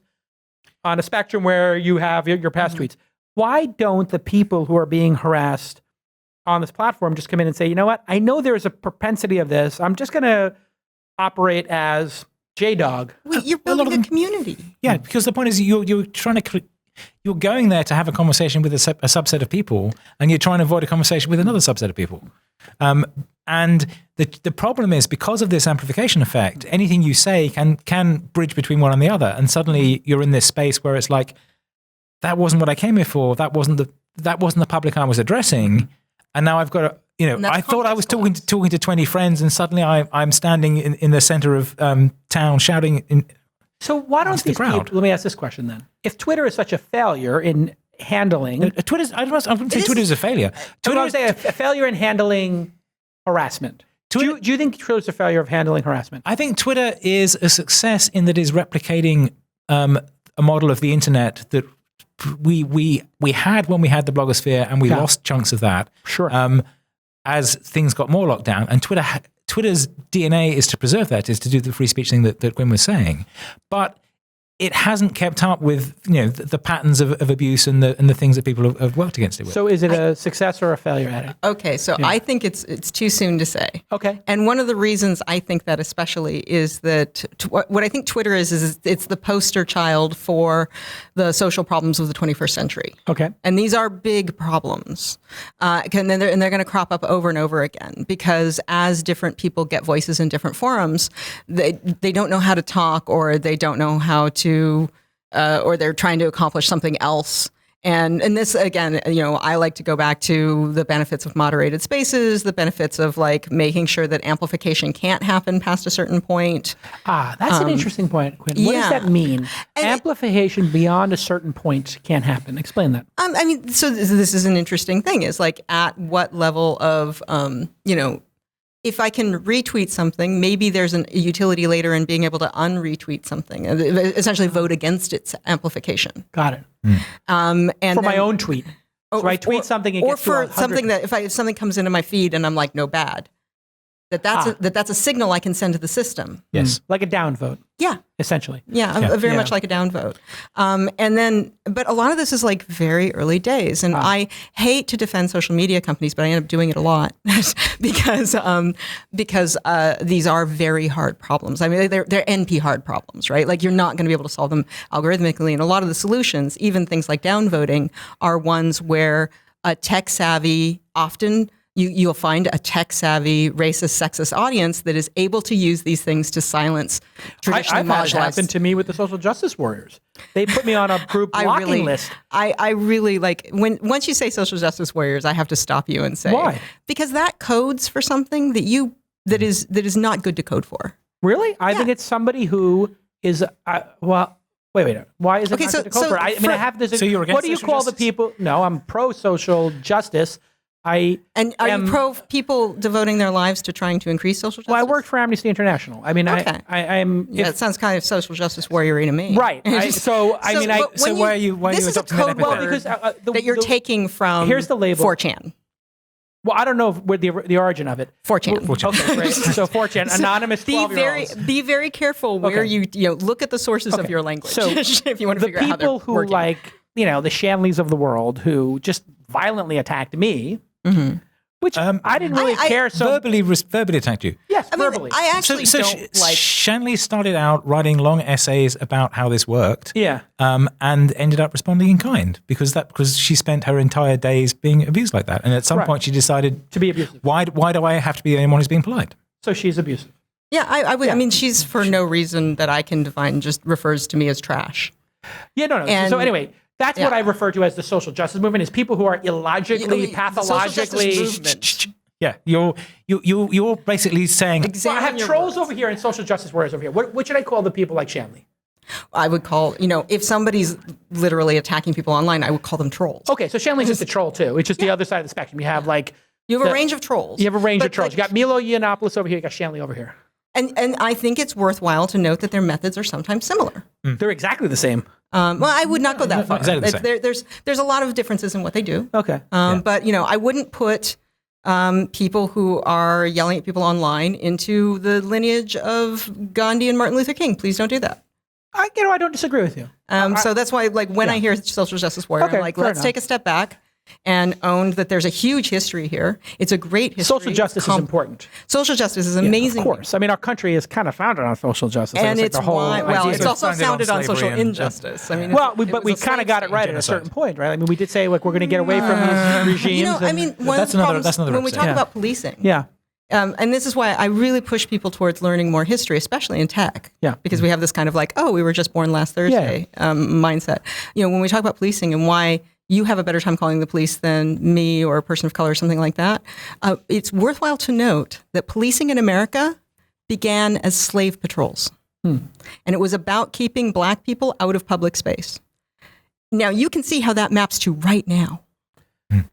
on a spectrum where you have your past tweets. Why don't the people who are being harassed on this platform just come in and say, you know what? I know there's a propensity of this. I'm just going to operate as J-Dog. Well, you're building a community. Yeah, because the point is you're trying to you're going there to have a conversation with a subset of people, and you're trying to avoid a conversation with another subset of people. And the problem is, because of this amplification effect, anything you say can bridge between one and the other, and suddenly you're in this space where it's like, that wasn't what I came here for. That wasn't the public I was addressing, and now I've got to. I thought I was talking to 20 friends, and suddenly I'm standing in the center of town shouting. So why don't these people? Let me ask this question then: if Twitter is such a failure in handling, I wouldn't say Twitter is a failure. Twitter is a failure in handling harassment. Do you think Twitter is a failure of handling harassment? I think Twitter is a success in that is replicating a model of the internet that we had when we had the blogosphere, and we lost chunks of that. Sure. As things got more locked down, and Twitter's DNA is to preserve that, is to do the free speech thing that Quinn was saying, but it hasn't kept up with the patterns of abuse and the things that people have worked against it with. So is it a success or a failure at it? Okay, so I think it's too soon to say. Okay. And one of the reasons I think that especially is that what I think Twitter is it's the poster child for the social problems of the 21st century. Okay. And these are big problems. And they're going to crop up over and over again, because as different people get voices in different forums, they don't know how to talk, or they don't know how to or they're trying to accomplish something else. And this, again, I like to go back to the benefits of moderated spaces, the benefits of making sure that amplification can't happen past a certain point. That's an interesting point, Quinn. What does that mean? Amplification beyond a certain point can't happen. Explain that. So this is an interesting thing, is at what level of, if I can retweet something, maybe there's a utility later in being able to unretweet something, essentially vote against its amplification. Got it. And for my own tweet. So I tweet something and or gets for something that if something comes into my feed and I'm like, no bad, that's a signal I can send to the system. Yes. Like a downvote. Yeah. Essentially. Yeah, very much like a downvote. But a lot of this is very early days. And I hate to defend social media companies, but I end up doing it a lot because these are very hard problems. They're NP hard problems, right? You're not going to be able to solve them algorithmically. And a lot of the solutions, even things like downvoting, are ones where a tech savvy, often you'll find a tech-savvy, racist, sexist audience that is able to use these things to silence traditional marginalized. I've had it happen to me with the social justice warriors. They put me on a group blocking list. I really once you say social justice warriors, I have to stop you and say, why? Because that codes for something that is not good to code for. Really? I think it's somebody who is Wait. Why is it not good to code for? I have this. So you're against what do you call justice? the people? No, I'm pro social justice. Are you pro people devoting their lives to trying to increase social justice? Well, I work for Amnesty International. Okay. I'm. It sounds kind of social justice warrior to me. Right. So why are you adopting that epithet? Well, because that you're taking from. Here's the label. 4chan. Well, I don't know where the origin of it. 4chan. Okay, great. So 4chan, anonymous 12-year-olds. Be very careful where you look at the sources of your language. So if you want to figure out how they're working. The people who the Shanleys of the world who just violently attacked me. Mm-hmm. Which I didn't really care. So verbally attacked you. Yes, verbally. I actually don't like. Shanley started out writing long essays about how this worked. Yeah. And ended up responding in kind because she spent her entire days being abused like that, and at some point she decided to be abusive. Why do I have to be the only one who's being polite? So she's abusive. Yeah, I mean, she's for no reason that I can define just refers to me as trash. Yeah, no. And, so anyway, that's what I refer to as the social justice movement, is people who are illogically, pathologically... Yeah, you're basically saying... Well, I have trolls over here and social justice warriors over here. What should I call the people like Shanley? I would call, if somebody's literally attacking people online, I would call them trolls. Okay, so Shanley's just a troll too. It's just the other side of the spectrum. You have You have a range of trolls. You have a range of trolls. You got Milo Yiannopoulos over here. You got Shanley over here. And I think it's worthwhile to note that their methods are sometimes similar. They're exactly the same. Well, I would not go that far. Exactly the same. There's a lot of differences in what they do. Okay. But, I wouldn't put people who are yelling at people online into the lineage of Gandhi and Martin Luther King. Please don't do that. I don't disagree with you. So that's why, when I hear social justice warrior, I'm like, let's take a step back and own that there's a huge history here. It's a great history. Social justice is important. Social justice is amazing. Of course. I mean, our country is kind of founded on social justice. And it's it's also founded on social and, injustice. I mean, but we kind of got it right at a certain point, right? I mean, we did say, we're going to get away from these regimes. One of the problems when we talk about policing. Yeah. And this is why I really push people towards learning more history, especially in tech. Yeah. Because we have this kind of we were just born last Thursday mindset. When we talk about policing and why you have a better time calling the police than me or a person of color or something like that, it's worthwhile to note that policing in America began as slave patrols. And it was about keeping black people out of public space. Now, you can see how that maps to right now.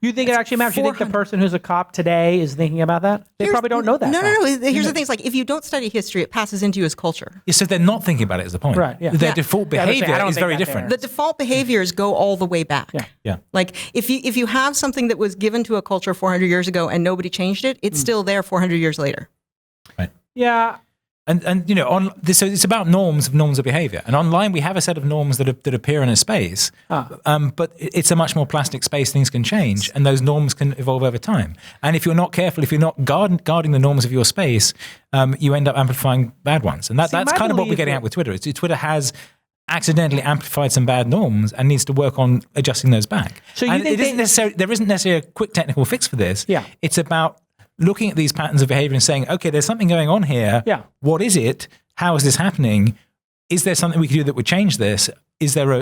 You think it actually matters? You think the person who's a cop today is thinking about that? They probably don't know that. No. Here's the thing. It's like, if you don't study history, it passes into you as culture. Yeah, so they're not thinking about it is the point. Right, yeah. Their default behavior is very different. The default behaviors go all the way back. Yeah. Like, if you have something that was given to a culture 400 years ago and nobody changed it, it's still there 400 years later. Right. Yeah. And so it's about norms of behavior. And online we have a set of norms that appear in a space, but it's a much more plastic space. Things can change, and those norms can evolve over time. And if you're not careful, if you're not guarding the norms of your space, you end up amplifying bad ones. And that's kind of what we're getting at with Twitter. Twitter has accidentally amplified some bad norms and needs to work on adjusting those back. So there isn't necessarily a quick technical fix for this. Yeah. It's about looking at these patterns of behavior and saying, okay, there's something going on here. Yeah. What is it? How is this happening? Is there something we can do that would change this? Is there a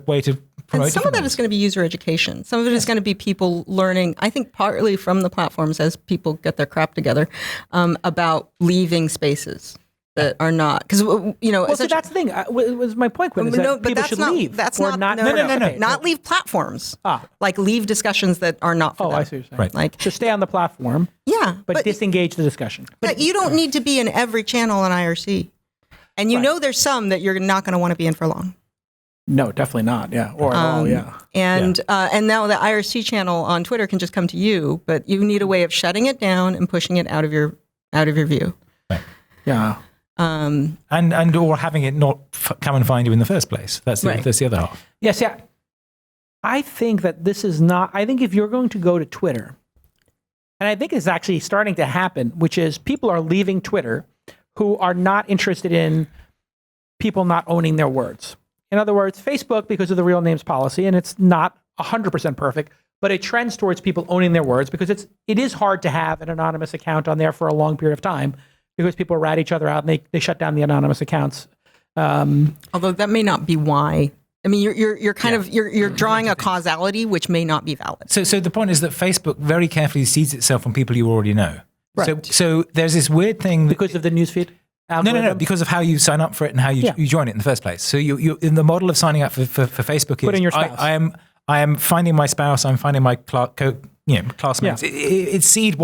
way to promote? And some of that is going to be user education. Some of it is going to be people learning, I think partly from the platforms as people get their crap together, about leaving spaces that are not, because so that's the thing. Was my point, Quinn, is that people should leave. That's not leave platforms. Like leave discussions that are not for them. I see what you're saying. Right. So stay on the platform. Yeah, but disengage the discussion. But you don't need to be in every channel on IRC, and there's some that you're not going to want to be in for long. No, definitely not. Yeah, or at all. Yeah. And now the IRC channel on Twitter can just come to you, but you need a way of shutting it down and pushing it out of your view. Right. Yeah. And or having it not come and find you in the first place. That's the other half. Yes, yeah. I think that this is not. I think if you're going to go to Twitter, and I think it's actually starting to happen, which is people are leaving Twitter who are not interested in people not owning their words. In other words, Facebook, because of the real names policy, and it's not 100% perfect, but it trends towards people owning their words because it is hard to have an anonymous account on there for a long period of time, because people rat each other out and they shut down the anonymous accounts. Although that may not be why. I mean, you're kind of you're drawing a causality which may not be valid. So the point is that Facebook very carefully seeds itself on people you already know. Right. So there's this weird thing because of the newsfeed algorithm? No, because of how you sign up for it and how you join it in the first place. So you in the model of signing up for Facebook Put in your spouse. I am finding my spouse. I'm finding my classmates. Yeah. Its seed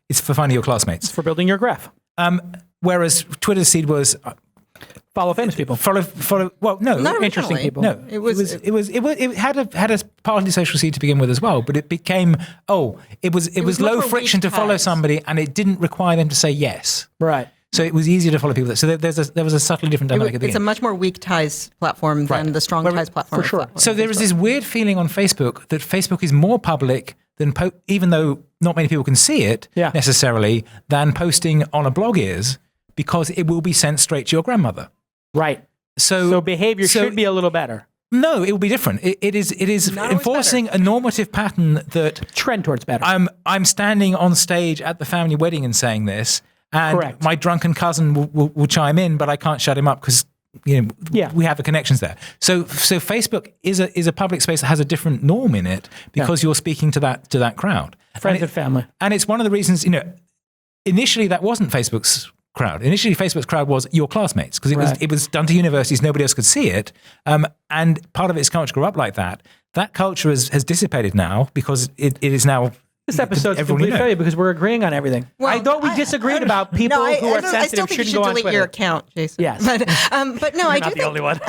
it's for finding your classmates. It's for building your graph. Whereas Twitter's seed was follow famous people. Follow. Well, no, not interesting people. No, it had a partly social seed to begin with as well, but it became it was low friction to follow somebody, and it didn't require them to say yes. Right. So it was easier to follow people. So there was a subtly different dynamic at the beginning. It's a much more weak ties platform than the strong ties platform. For sure. So there is this weird feeling on Facebook that Facebook is more public than even though not many people can see it necessarily, than posting on a blog is, because it will be sent straight to your grandmother. Right. So behavior should be a little better. No, it will be different. It is enforcing a normative pattern that trend towards better. I'm standing on stage at the family wedding and saying this, and my drunken cousin will chime in, but I can't shut him up because we have the connections there. So Facebook is a public space that has a different norm in it because you're speaking to that crowd, friends and family. And it's one of the reasons, initially that wasn't Facebook's crowd. Initially, Facebook's crowd was your classmates because it was done to universities. Nobody else could see it. And part of its culture grew up like that. That culture has dissipated now because it is now. This episode's completely failure because we're agreeing on everything. Well, I thought we disagreed about people who are sensitive shouldn't go on Twitter. I still think you should delete your account, Jason. Yes. But no, I do not the only one.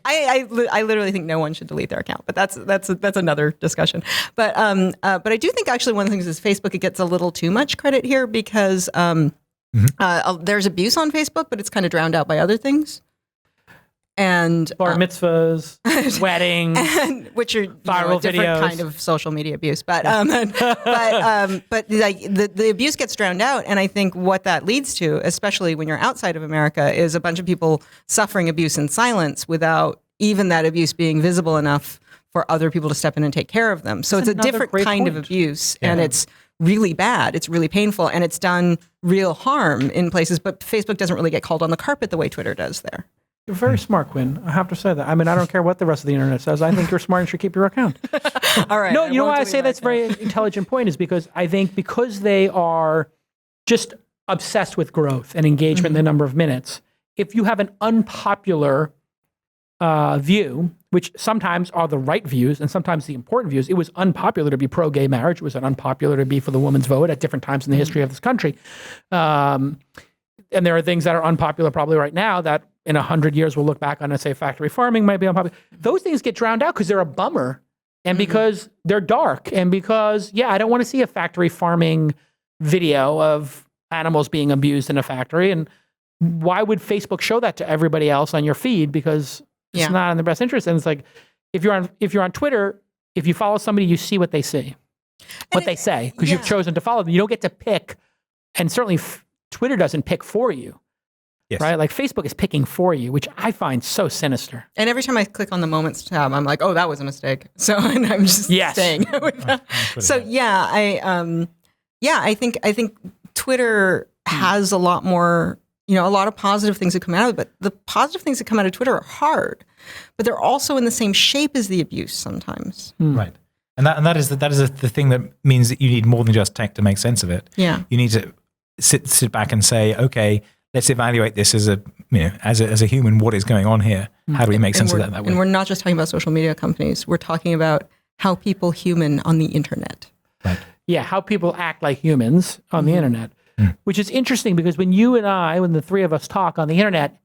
I literally think no one should delete their account, but that's another discussion. But I do think actually one of the things is Facebook, it gets a little too much credit here because there's abuse on Facebook, but it's kind of drowned out by other things. And bar mitzvahs, weddings, which are viral a different videos. Kind of social media abuse, but like the abuse gets drowned out, and I think what that leads to, especially when you're outside of America, is a bunch of people suffering abuse in silence without even that abuse being visible enough for other people to step in and take care of them. So it's a different kind of abuse, and it's really bad. It's really painful, and it's done real harm in places. But Facebook doesn't really get called on the carpet the way Twitter does there. You're very smart, Quinn. I have to say that. I mean, I don't care what the rest of the internet says. I think you're smart and should keep your account. All right. No, you know why I say that's a very intelligent point is because I think because they are just obsessed with growth and engagement in the number of minutes, if you have an unpopular view, which sometimes are the right views and sometimes the important views, it was unpopular to be pro-gay marriage. It was unpopular to be for the women's vote at different times in the history of this country. And there are things that are unpopular probably right now that in 100 years we'll look back on and say factory farming might be unpopular. Those things get drowned out because they're a bummer and because they're dark and because, I don't want to see a factory farming video of animals being abused in a factory. And why would Facebook show that to everybody else on your feed? Because it's not in the best interest. And it's like, if you're on Twitter, if you follow somebody, you see what they see, what they say, because you've chosen to follow them. You don't get to pick, and certainly Twitter doesn't pick for you. Yes. Right? Like Facebook is picking for you, which I find so sinister. And every time I click on the Moments tab, I'm like, oh, that was a mistake. So and I'm just staying with that. So I think Twitter has a lot more, a lot of positive things that come out of it, but the positive things that come out of Twitter are hard, but they're also in the same shape as the abuse sometimes. Right. And that is the thing that means that you need more than just tech to make sense of it. Yeah. You need to sit back and say, okay, let's evaluate this as a human. What is going on here? How do we make sense of that way? And we're not just talking about social media companies. We're talking about how people human on the internet. Right. Yeah, how people act like humans on the internet, which is interesting because when you and I, when the three of us talk on the internet,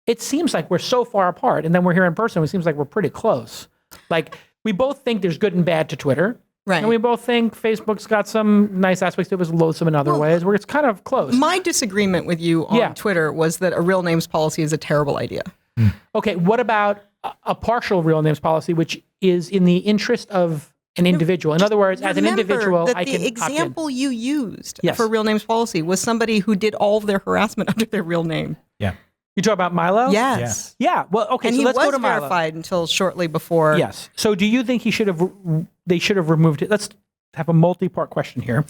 it seems like we're so far apart. And then we're here in person, it seems like we're pretty close. Like we both think there's good and bad to Twitter. Right. And we both think Facebook's got some nice aspects to it, was loathsome in other ways, where it's kind of close. My disagreement with you on Twitter was that a real names policy is a terrible idea. Okay, what about a partial real names policy, which is in the interest of an individual? In other words, as an individual, I can the example you used Yes. for real names policy was somebody who did all of their harassment under their real name. Yeah. You talk about Milo? Yes. Yeah. Well, okay, and so let's go to Milo. he was verified until shortly before. Yes. So do you think they should have removed it? Let's have a multi-part question here.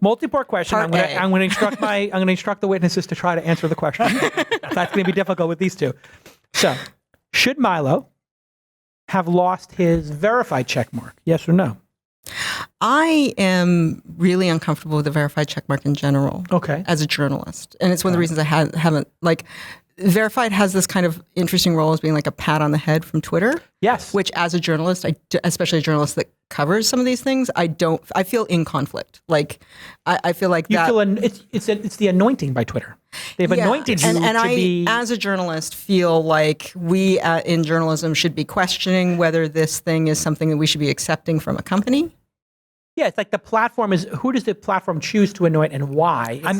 Multi-part question. I'm going to instruct the witnesses to try to answer the question. That's going to be difficult with these two. So, should Milo have lost his verified check mark? Yes or no? I am really uncomfortable with the verified checkmark in general. Okay. As a journalist, and it's one of the reasons I haven't like. Verified has this kind of interesting role as being like a pat on the head from Twitter. Yes. Which, as a journalist, especially a journalist that covers some of these things, I feel in conflict. Like, I feel like it's the anointing by Twitter. They've anointed you and to I, be. as a journalist, feel like we in journalism should be questioning whether this thing is something that we should be accepting from a company. Yeah, it's like the platform is, who does the platform choose to anoint and why? And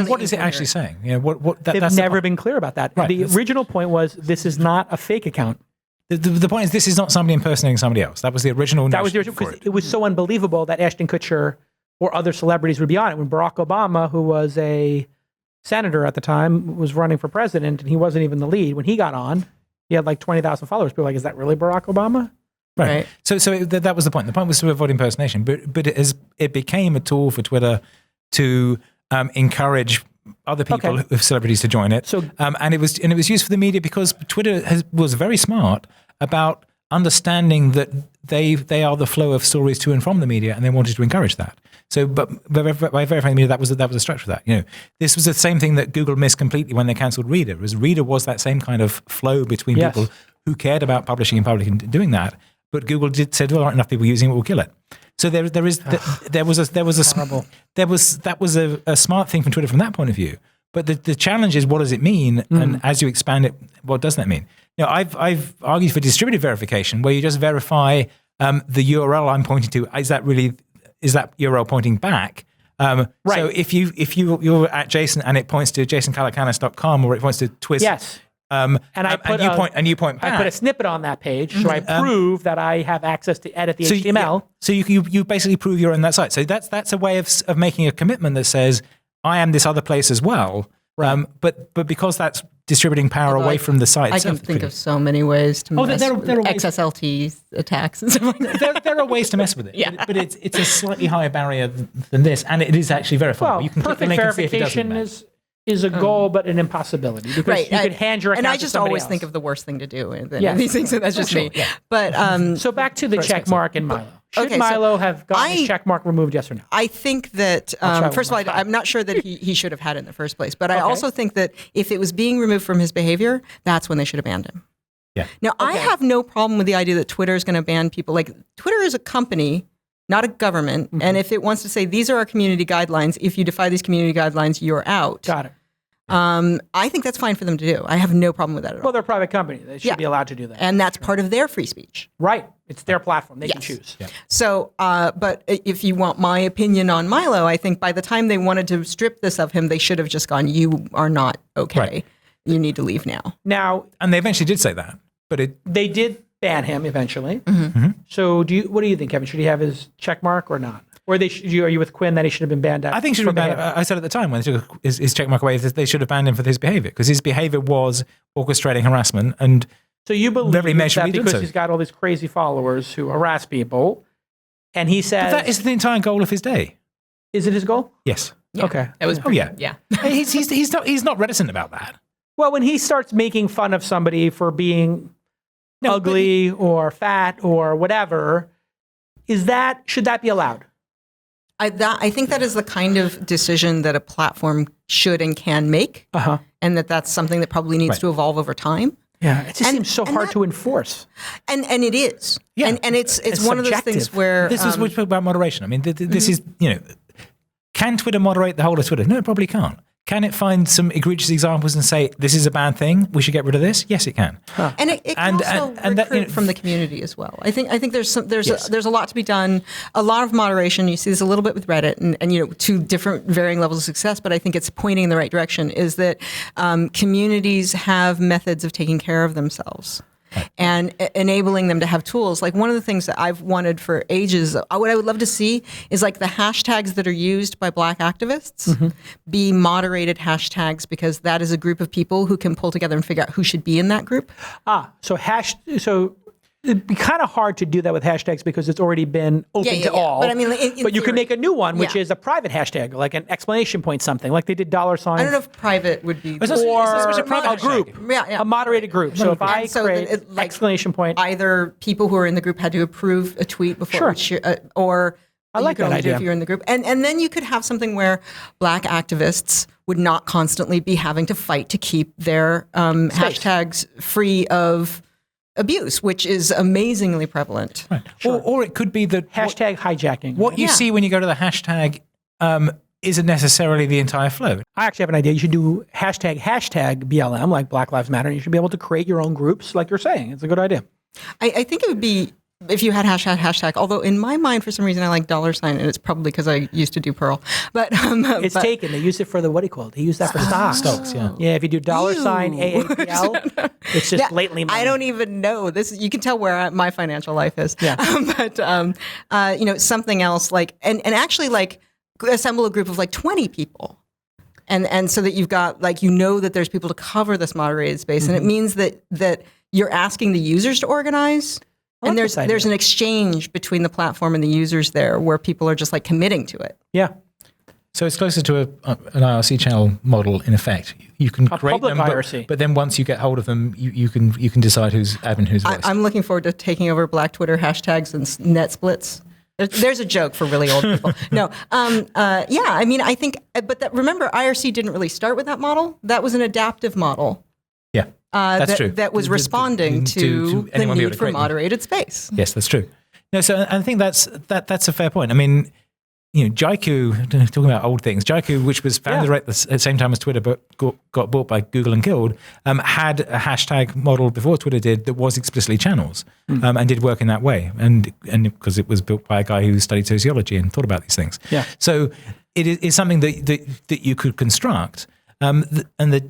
what is it actually saying? They've never been clear about that. Right. The original point was, this is not a fake account. The point is, this is not somebody impersonating somebody else. That was the original. That was the original, because it was so unbelievable that Ashton Kutcher or other celebrities would be on it. When Barack Obama, who was a senator at the time, was running for president, and he wasn't even the lead, when he got on, he had like 20,000 followers. People were like, is that really Barack Obama? Right. So that was the point. The point was to avoid impersonation, but it became a tool for Twitter to encourage other people, celebrities, to join it. So, and it was used for the media because Twitter was very smart about understanding that they are the flow of stories to and from the media, and they wanted to encourage that. So, but by verifying the media, that was a structure of that. This was the same thing that Google missed completely when they cancelled Reader. Reader was that same kind of flow between people who cared about publishing in public and doing that. But Google said, well, aren't enough people using it, we'll kill it. So there was a smart thing from Twitter from that point of view. But the challenge is, what does it mean? And as you expand it, what does that mean? I've argued for distributed verification, where you just verify the URL I'm pointing to. Is that URL pointing back? Right. So if you're at Jason and it points to jasoncalacanis.com, or it points to Twist. Yes. And you point back. I put a snippet on that page, so I prove that I have access to edit the HTML. So you basically prove you're on that site. So that's a way of making a commitment that says, I am this other place as well. Right. But because that's distributing power away from the site. I can think of so many ways to mess with ways, XSLT attacks and stuff like that. There are ways to mess with it. But it's a slightly higher barrier than this, and it is actually verifiable. Well, you can perfect verification is a goal, but an impossibility, because you could hand your account to somebody else. And I just always think of the worst thing to do in these things. So that's just me. Yeah. But so back to the check mark in Milo. Should Milo have gotten his check mark removed, yes or no? I think that, first of all, I'm not sure that he should have had it in the first place. But I also think that if it was being removed from his behavior, that's when they should have banned him. Yeah. Now, I have no problem with the idea that Twitter is going to ban people. Like, Twitter is a company, not a government. Mm-hmm. And if it wants to say, these are our community guidelines, if you defy these community guidelines, you're out. Got it. I think that's fine for them to do. I have no problem with that at all. Well, they're a private company. They should be allowed to do that. And that's part of their free speech. Right. It's their platform. They can choose. Yeah. So, but if you want my opinion on Milo, I think by the time they wanted to strip this of him, they should have just gone, you are not okay. Right. You need to leave now. And they eventually did say that. But they did ban him eventually. Mm-hmm. Mm-hmm. So what do you think, Kevin? Should he have his check mark or not? Or are you with Quinn that he should have been banned out? I think he should have been banned. I said at the time when they took his check mark away that they should have banned him for his behavior, because his behavior was orchestrating harassment. And so you believe that because he's got all these crazy followers who harass people, and he says... But that is the entire goal of his day. Is it his goal? Yes. Yeah. Okay. It was yeah. He's not reticent about that. Well, when he starts making fun of somebody for being ugly or fat or whatever, should that be allowed? I think that is the kind of decision that a platform should and can make, and that's something that probably needs to evolve over time. Yeah, it just seems so hard to enforce. And it is. Yeah. And it's one of those things where... This is what we talk about moderation. I mean, this is, can Twitter moderate the whole of Twitter? No, it probably can't. Can it find some egregious examples and say, this is a bad thing, we should get rid of this? Yes, it can. Huh. And it can also recruit from the community as well. I think there's a lot to be done. A lot of moderation. You see this a little bit with Reddit, and to different varying levels of success, but I think it's pointing in the right direction, is that communities have methods of taking care of themselves. Right. And enabling them to have tools. Like, one of the things that I've wanted for ages, what I would love to see is like the hashtags that are used by Black activists be moderated hashtags, because that is a group of people who can pull together and figure out who should be in that group. So it'd be kind of hard to do that with hashtags because it's already been open to all. But I mean, but you can make a new one, which is a private hashtag, like an exclamation point something, like they did $. I don't know if private would be, or a group, a moderated group. So if I create exclamation point, either people who are in the group had to approve a tweet before, or I like that idea if you're in the group, and then you could have something where Black activists would not constantly be having to fight to keep their hashtags free of abuse, which is amazingly prevalent. Right. Or it could be that hashtag hijacking. What you see when you go to the hashtag isn't necessarily the entire flow. I actually have an idea. You should do hashtag BLM, like Black Lives Matter, and you should be able to create your own groups, like you're saying. It's a good idea. I think it would be, if you had hashtag, although in my mind, for some reason, I like $, and it's probably because I used to do Perl. But it's taken. They use it for what do you call it? They use that for stocks. Yeah. Yeah, if you do $AAPL, it's just blatantly money. I don't even know. You can tell where my financial life is. Yeah. But something else like, and actually like assemble a group of like 20 people. And so that you've got that there's people to cover this moderated space. And it means that you're asking the users to organize. And there's an exchange between the platform and the users there where people are just like committing to it. Yeah. So it's closer to an IRC channel model in effect. You can create public them, IRC. but then once you get hold of them, you can decide who's admin, who's voice. I'm looking forward to taking over Black Twitter hashtags and net splits. There's a joke for really old people. No, yeah, I mean, I think, but remember, IRC didn't really start with that model. That was an adaptive model. Yeah, that's true. That was responding to the need for moderated space. Yes, that's true. No, so I think that's a fair point. I mean, Jaiku, talking about old things, Jaiku, which was founded right at the same time as Twitter, but got bought by Google and killed, had a hashtag model before Twitter did that was explicitly channels and did work in that way. And because it was built by a guy who studied sociology and thought about these things. Yeah. So it is something that you could construct. It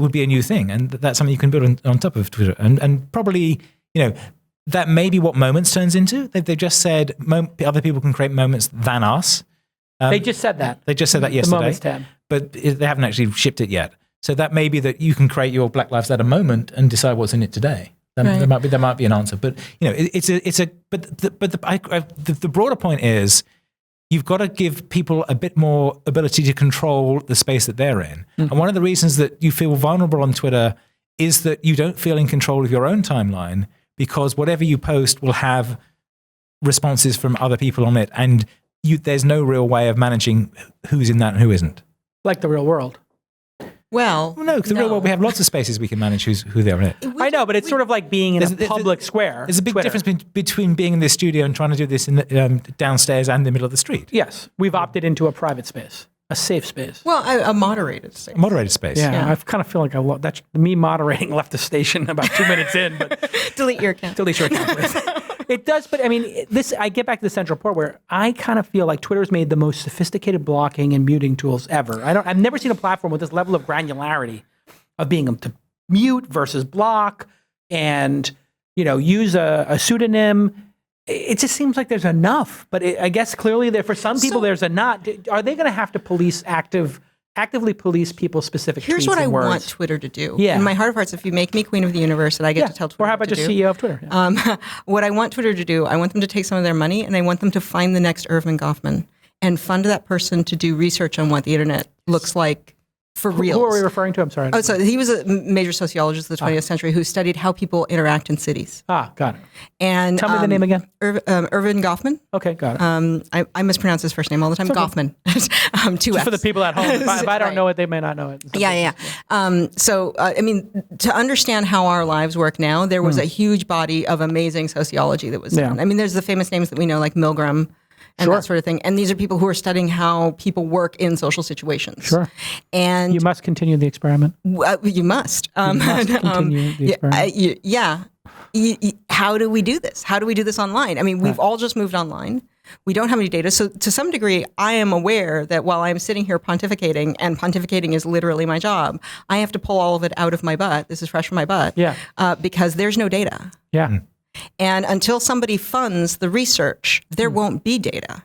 would be a new thing. And that's something you can build on top of Twitter. And probably, that may be what Moments turns into. They've just said other people can create moments than us. They just said that. They just said that yesterday. The Moments tab. But they haven't actually shipped it yet. So that may be that you can create your Black Lives Matter moment and decide what's in it today. There might be an answer. But the broader point is you've got to give people a bit more ability to control the space that they're in. Mm-hmm. And one of the reasons that you feel vulnerable on Twitter is that you don't feel in control of your own timeline, because whatever you post will have responses from other people on it, and there's no real way of managing who's in that and who isn't. Like the real world. Well, no, because the real world, we have lots of spaces we can manage who they're in it. I know, but it's sort of like being in a public square. There's a big difference between being in this studio and trying to do this in the, downstairs and in the middle of the street. Yes, we've opted into a private space. A safe space. Well, a moderated space. A moderated space. Yeah. I kind of feel like me moderating left the station about 2 minutes in. But delete your account. Delete your account, please. It does, but I mean, I get back to the central point where I kind of feel like Twitter's made the most sophisticated blocking and muting tools ever. I've never seen a platform with this level of granularity of being able to mute versus block and use a pseudonym. It just seems like there's enough, but I guess clearly for some people there's a not. Are they going to have to actively police people's specific Here's tweets what and I words? want Twitter to do. Yeah. In my heart of hearts, if you make me queen of the universe and I get to tell Twitter or how about just CEO of Twitter? Yeah. What I want Twitter to do, I want them to take some of their money and I want them to find the next Erving Goffman and fund that person to do research on what the internet looks like for real. Who are we referring to? I'm sorry. So he was a major sociologist of the 20th century who studied how people interact in cities. Got it. And tell me the name again. Erving Goffman. Okay, got it. I mispronounce his first name all the time. Goffman. Two F's. For the people at home. If I don't know it, they may not know it. Yeah. So, I mean, to understand how our lives work now, there was a huge body of amazing sociology that was done. I mean, there's the famous names that we know, like Milgram, and that sort of thing. And these are people who are studying how people work in social situations. Sure. And you must continue the experiment. You must. Continue the experiment. How do we do this? How do we do this online? I mean, we've all just moved online. We don't have any data. So to some degree, I am aware that while I'm sitting here pontificating, and pontificating is literally my job, I have to pull all of it out of my butt. This is fresh from my butt. Yeah. Because there's no data. Yeah. And until somebody funds the research, there won't be data.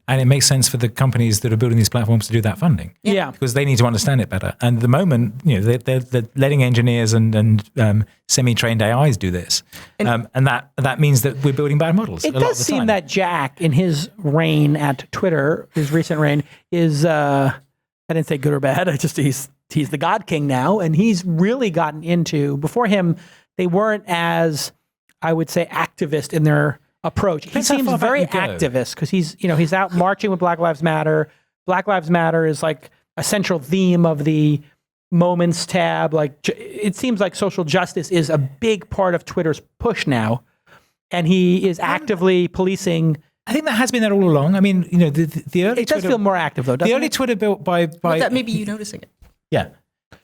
And it makes sense for the companies that are building these platforms to do that funding. Yeah. Because they need to understand it better. And at the moment, they're letting engineers and semi-trained AIs do this. And that means that we're building bad models. It does seem that Jack, in his reign at Twitter, his recent reign, is, I didn't say good or bad, he's the God King now. And he's really gotten into, before him, they weren't as, I would say, activist in their approach. He seems very activist because he's out marching with Black Lives Matter. Black Lives Matter is like a central theme of the Moments tab. Like, it seems like social justice is a big part of Twitter's push now, and he is actively policing. I think that has been there all along. I mean, the early it does feel more active though. The early Twitter built by that may be you noticing it. Yeah.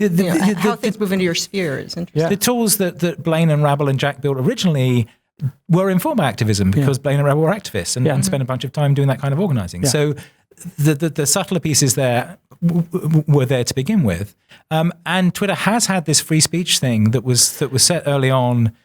How things move into your sphere is interesting. Yeah. The tools that Blaine and Rabel and Jack built originally were informed by activism because Blaine and Rabel were activists and spent a bunch of time doing that kind of organizing. Yeah. So the subtler pieces there were there to begin with. And Twitter has had this free speech thing that was set early on,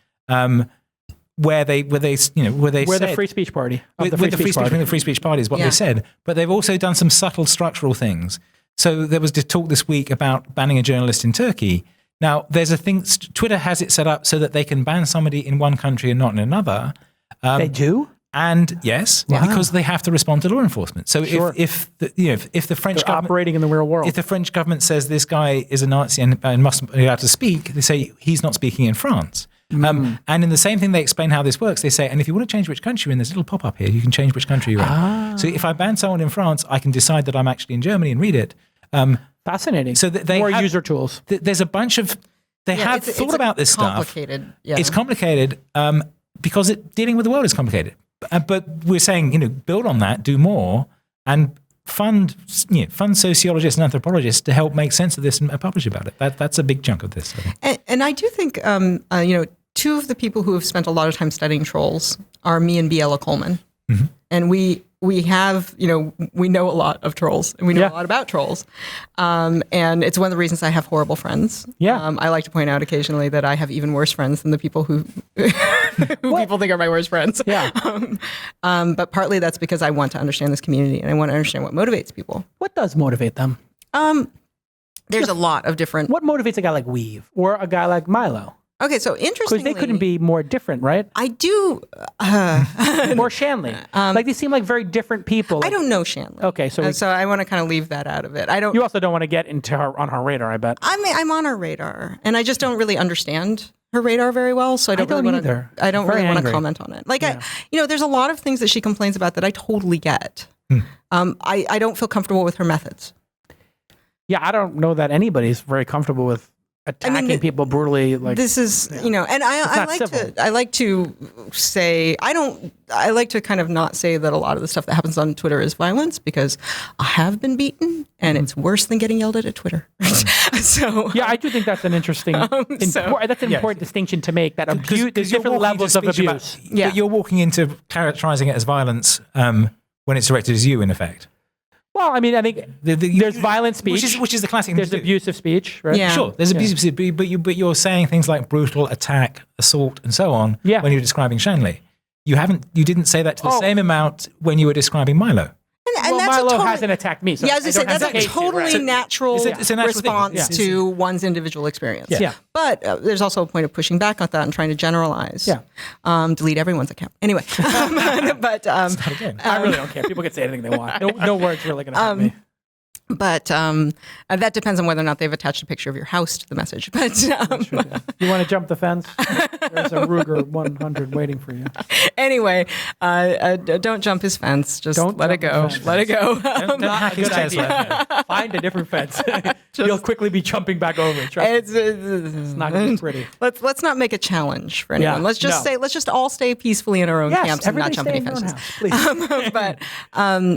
where the free speech party the free speech party is what they said. But they've also done some subtle structural things. So there was talk this week about banning a journalist in Turkey. Now, there's a thing, Twitter has it set up so that they can ban somebody in one country and not in another. They do? And yes, because they have to respond to law enforcement. So if the French government operating in the real world, if the French government says this guy is a Nazi and mustn't be allowed to speak, they say he's not speaking in France. And in the same thing, they explain how this works. They say, and if you want to change which country you're in, there's a little pop-up here. You can change which country you're in. So if I ban someone in France, I can decide that I'm actually in Germany and read it. Fascinating. So they more have user tools. There's a bunch of have thought about this stuff. Yeah. It's complicated because dealing with the world is complicated. But we're saying, build on that, do more, and fund sociologists and anthropologists to help make sense of this and publish about it. That's a big chunk of this. And I do think, two of the people who have spent a lot of time studying trolls are me and Biela Coleman. Mm-hmm. And we have, we know a lot of trolls and we know a lot about trolls. And it's one of the reasons I have horrible friends. Yeah. I like to point out occasionally that I have even worse friends than the people who people think are my worst friends. Yeah. But partly that's because I want to understand this community and I want to understand what motivates people. What does motivate them? There's a lot of different. What motivates a guy like Weave or a guy like Milo? Okay, so interestingly, because they couldn't be more different, right? I do. Or Shanley, they seem like very different people. I don't know Shanley. Okay, so I want to kind of leave that out of it. I don't. You also don't want to get into on her radar, I bet. I'm on her radar, and I just don't really understand her radar very well, so I don't really want to. I don't really want to comment on it. There's a lot of things that she complains about that I totally get. I don't feel comfortable with her methods. Yeah, I don't know that anybody's very comfortable with attacking people brutally. Like this is, and I like to say I like to kind of not say that a lot of the stuff that happens on Twitter is violence, because I have been beaten and it's worse than getting yelled at Twitter. So yeah, I do think that's an interesting, that's an important distinction to make. That abuse, there's different levels of abuse. But you're walking into characterizing it as violence when it's directed as you, in effect. Well, I mean, I think there's violent speech, which is the classic. There's abusive speech, right? Yeah. Sure, there's abusive speech, but you're saying things like brutal, attack, assault, and so on. Yeah. When you're describing Shanley, you didn't say that to the same amount when you were describing Milo. And that's Milo hasn't attacked me. So that's a totally natural response to one's individual experience. Yeah. But there's also a point of pushing back on that and trying to generalize. Yeah. Delete everyone's account. Anyway. But I really don't care. People can say anything they want. No words really going to hurt me. But that depends on whether or not they've attached a picture of your house to the message. But you want to jump the fence? There's a Ruger 100 waiting for you. Anyway, don't jump his fence. Just let it go. Let it go. Don't hack his Tesla. Find a different fence. You'll quickly be jumping back over it. It's not going to be pretty. Let's not make a challenge for anyone. Let's just all stay peacefully in our own camps and not jump any fences.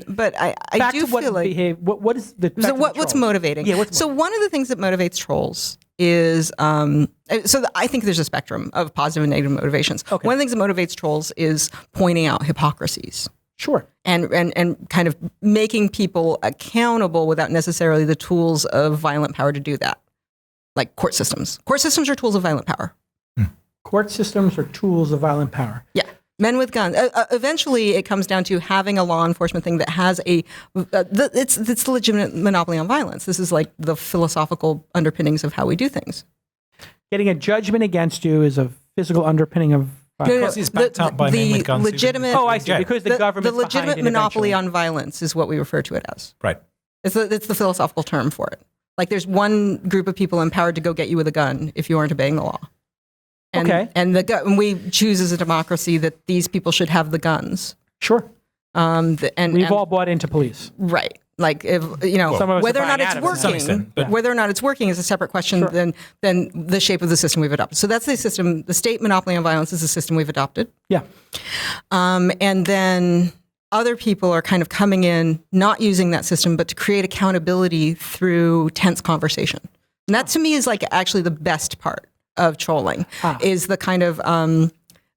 But I do feel like what is what's motivating? Yeah, so one of the things that motivates trolls is I think there's a spectrum of positive and negative motivations. Okay. One of the things that motivates trolls is pointing out hypocrisies. Sure. And kind of making people accountable without necessarily the tools of violent power to do that. Like court systems. Court systems are tools of violent power. Court systems are tools of violent power. Yeah. Men with guns. Eventually, it comes down to having a law enforcement thing that has it's the legitimate monopoly on violence. This is like the philosophical underpinnings of how we do things. Getting a judgment against you is a physical underpinning of violence. It's backed up by men with guns. Legitimate. I see. Because the government's the legitimate behind it monopoly eventually. on violence is what we refer to it as. Right. It's the philosophical term for it. Like there's one group of people empowered to go get you with a gun if you aren't obeying the law. And we choose as a democracy that these people should have the guns. Sure. We've all bought into police. Right. Like if whether or not it's working, whether or not it's working is a separate question than the shape of the system we've adopted. So that's the system. The state monopoly on violence is the system we've adopted. Yeah. And then other people are kind of coming in, not using that system, but to create accountability through tense conversation. And that to me is like actually the best part of trolling is the kind of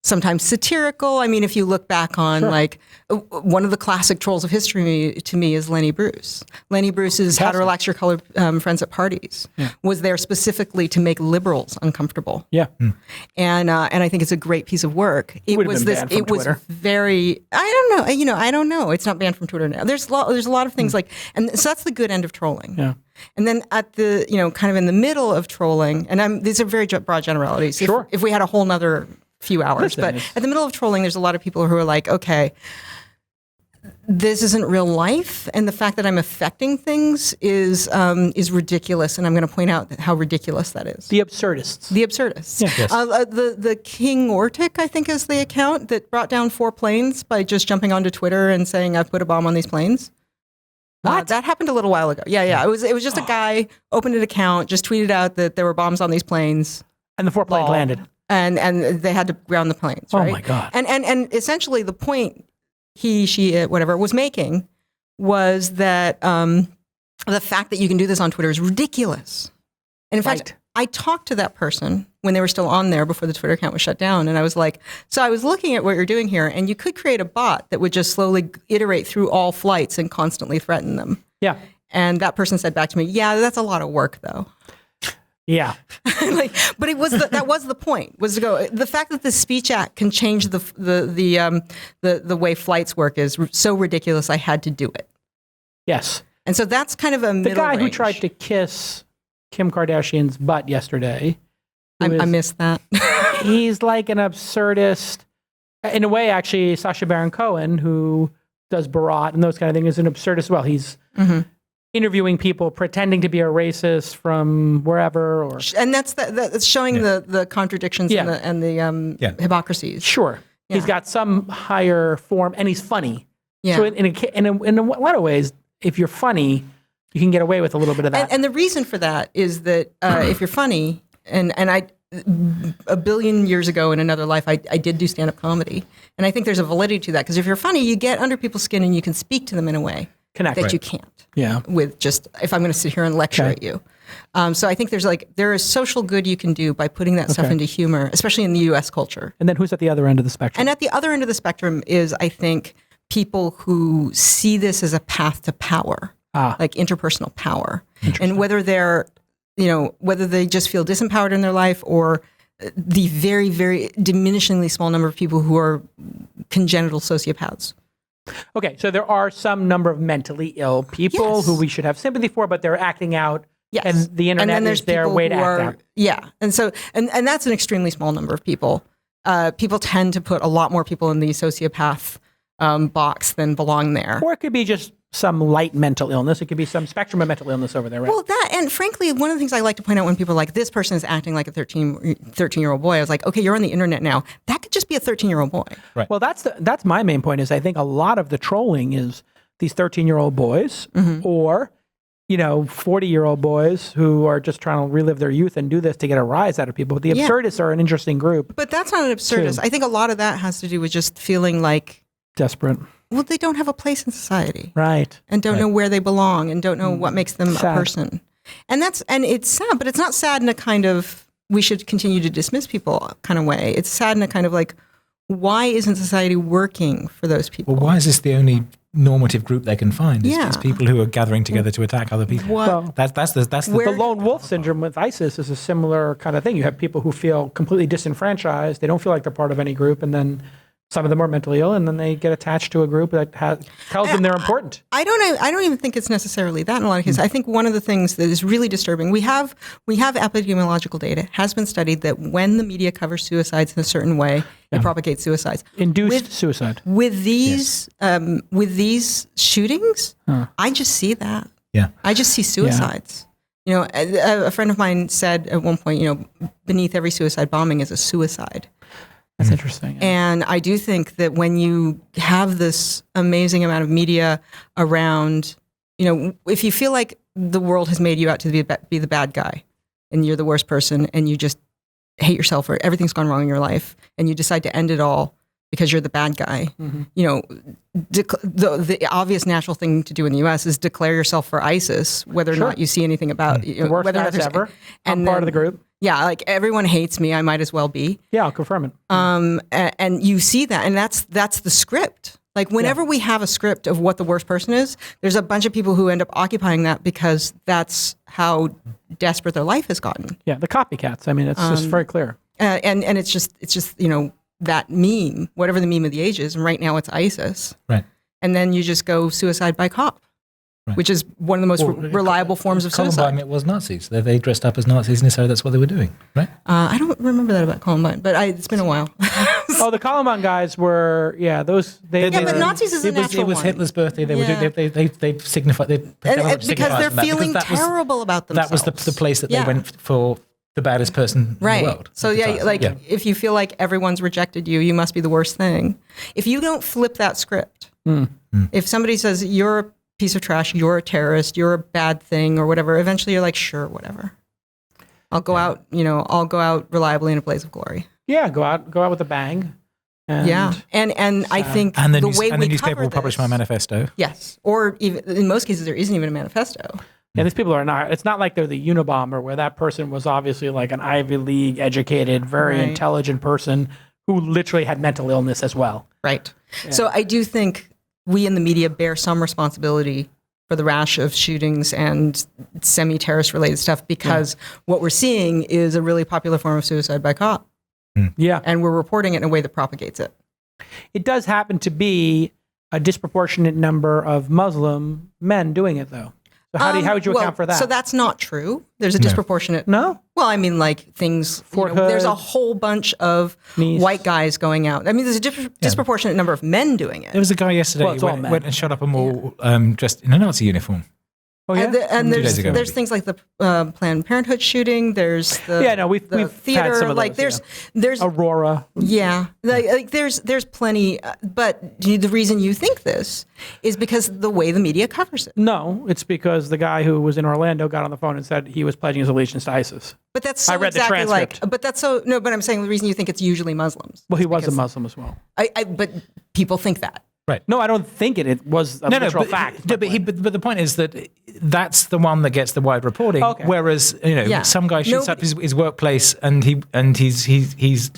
sometimes satirical. I mean, if you look back on like one of the classic trolls of history to me is Lenny Bruce. Lenny Bruce's How to Relax Your Colored Friends at Parties was there specifically to make liberals uncomfortable. Yeah. And I think it's a great piece of work. It was very, I don't know. It's not banned from Twitter now. There's a lot of things like, and so that's the good end of trolling. Yeah. And then at the, kind of in the middle of trolling, and these are very broad generalities. Sure. If we had a whole nother few hours. But nice. at the middle of trolling, there's a lot of people who are like, okay, this isn't real life, and the fact that I'm affecting things is ridiculous, and I'm going to point out how ridiculous that is. The absurdists. The absurdists. Yeah. Yes. The King Ortic, I think, is the account that brought down 4 planes by just jumping onto Twitter and saying, "I've put a bomb on these planes." What? That happened a little while ago. Yeah. It was just a guy opened an account, just tweeted out that there were bombs on these planes, And the 4 planes landed. and they had to ground the planes. Right? Oh my God. And essentially the point he, she, it, whatever was making was that the fact that you can do this on Twitter is ridiculous. And in fact, I talked to that person when they were still on there before the Twitter account was shut down. And I was like, so I was looking at what you're doing here, and you could create a bot that would just slowly iterate through all flights and constantly threaten them. Yeah. And that person said back to me, yeah, that's a lot of work though. Yeah. But it was that was the point, was to go, the fact that the Speech Act can change the way flights work is so ridiculous, I had to do it. Yes. And so that's kind of a middle The guy who range. tried to kiss Kim Kardashian's butt yesterday. I missed that. He's like an absurdist. In a way, actually, Sacha Baron Cohen, who does Barat and those kind of things, is an absurdist as well. He's interviewing people, pretending to be a racist from wherever. And that's showing the contradictions and the hypocrisies. Sure. Yeah. He's got some higher form, and he's funny. Yeah. So in a lot of ways, if you're funny, you can get away with a little bit of that. And the reason for that is that if you're funny, and I, a billion years ago in another life, I did do stand-up comedy. And I think there's a validity to that, because if you're funny, you get under people's skin and you can speak to them in a way that you can't. Yeah. With just, if I'm going to sit here and lecture at you. So I think there is social good you can do by putting that stuff into humor, especially in the U.S. culture. And then who's at the other end of the spectrum? And at the other end of the spectrum is, I think, people who see this as a path to power, like interpersonal power. And whether they're, whether they just feel disempowered in their life, or the very, very diminishingly small number of people who are congenital sociopaths. Okay, so there are some number of mentally ill people who we should have sympathy for, but they're acting out. Yes. And the internet is their way to act out. Yeah. And so, and that's an extremely small number of people. People tend to put a lot more people in the sociopath box than belong there. Or it could be just some light mental illness. It could be some spectrum of mental illness over there, right? Well, that, and frankly, one of the things I like to point out when people are like, this person is acting like a 13-year-old boy, I was like, okay, you're on the internet now. That could just be a 13-year-old boy. Right. Well, that's my main point, is I think a lot of the trolling is these 13-year-old boys or, 40-year-old boys who are just trying to relive their youth and do this to get a rise out of people. But the absurdists are an interesting group. But that's not an absurdist. I think a lot of that has to do with just feeling like desperate. Well, they don't have a place in society. Right. And don't know where they belong, and don't know what makes them Sad. a person. And it's sad, but it's not sad in a kind of, we should continue to dismiss people kind of way. It's sad in a kind of like, why isn't society working for those people? Well, why is this the only normative group they can find? It's people who are gathering together to attack other people. Well, That's the lone wolf syndrome with ISIS is a similar kind of thing. You have people who feel completely disenfranchised. They don't feel like they're part of any group, and then some of them are mentally ill, and then they get attached to a group that tells them they're important. I don't even think it's necessarily that in a lot of cases. I think one of the things that is really disturbing, we have epidemiological data. It has been studied that when the media covers suicides in a certain way, it propagates suicides. Induced suicide. With these shootings, I just see that. Yeah. I just see suicides. A friend of mine said at one point, beneath every suicide bombing is a suicide. That's interesting. Yeah. And I do think that when you have this amazing amount of media around, if you feel like the world has made you out to be the bad guy, and you're the worst person, and you just hate yourself, or everything's gone wrong in your life, and you decide to end it all because you're the bad guy, the obvious natural thing to do in the U.S. is declare yourself for ISIS, whether or not you see anything about the worst whether or not guys ever. I'm part of the group. Yeah, like everyone hates me. I might as well be. Yeah, I'll confirm it. And you see that, and that's the script. Like whenever we have a script of what the worst person is, there's a bunch of people who end up occupying that because that's how desperate their life has gotten. Yeah, the copycats. I mean, it's just very clear. And it's just that meme, whatever the meme of the age is. And right now it's ISIS. Right. And then you just go suicide by cop. which is one of the most reliable forms of suicide. Columbine, it was Nazis. They dressed up as Nazis, and so that's what they were doing, right? I don't remember that about Columbine, but it's been a while. Oh, the Columbine guys were, those. But Nazis is a natural one. It was Hitler's birthday. They signified. Because they're feeling terrible about themselves. That was the place that they went for the baddest person in the world. So if you feel like everyone's rejected you, you must be the worst thing. If you don't flip that script, if somebody says you're a piece of trash, you're a terrorist, you're a bad thing or whatever, eventually you're like, sure, whatever. I'll go out, I'll go out reliably in a blaze of glory. Yeah, go out with a bang. And I think and the way and we the newspaper cover will publish this, my manifesto. Yes, or even in most cases there isn't even a manifesto. Yeah, these people are not. It's not like they're the Unabomber, where that person was obviously like an Ivy League educated, very intelligent person who literally had mental illness as well. Right. Yeah. So I do think we in the media bear some responsibility for the rash of shootings and semi-terrorist related stuff because what we're seeing is a really popular form of suicide by cop. Yeah. And we're reporting it in a way that propagates it. It does happen to be a disproportionate number of Muslim men doing it, though. So how would you account for that? So that's not true. There's a disproportionate. No? Well, I mean, like things. There's a whole bunch of white guys going out. I mean, there's a disproportionate number of men doing it. There was a guy yesterday who went and shot up a mall dressed in a Nazi uniform. Oh, yeah? And there's things like the Planned Parenthood shooting. There's the we've theater. had some of like those, there's Aurora. Yeah, like there's plenty. But the reason you think this is because the way the media covers it. No, it's because the guy who was in Orlando got on the phone and said he was pledging his allegiance to ISIS. But that's so I read exactly the transcript. But I'm saying the reason you think it's usually Muslims. Well, he was a Muslim as well. But people think that. Right. No, I don't think it. It was a literal fact. But the point is that that's the one that gets the wide reporting. Okay. Whereas some guy shoots up his workplace and he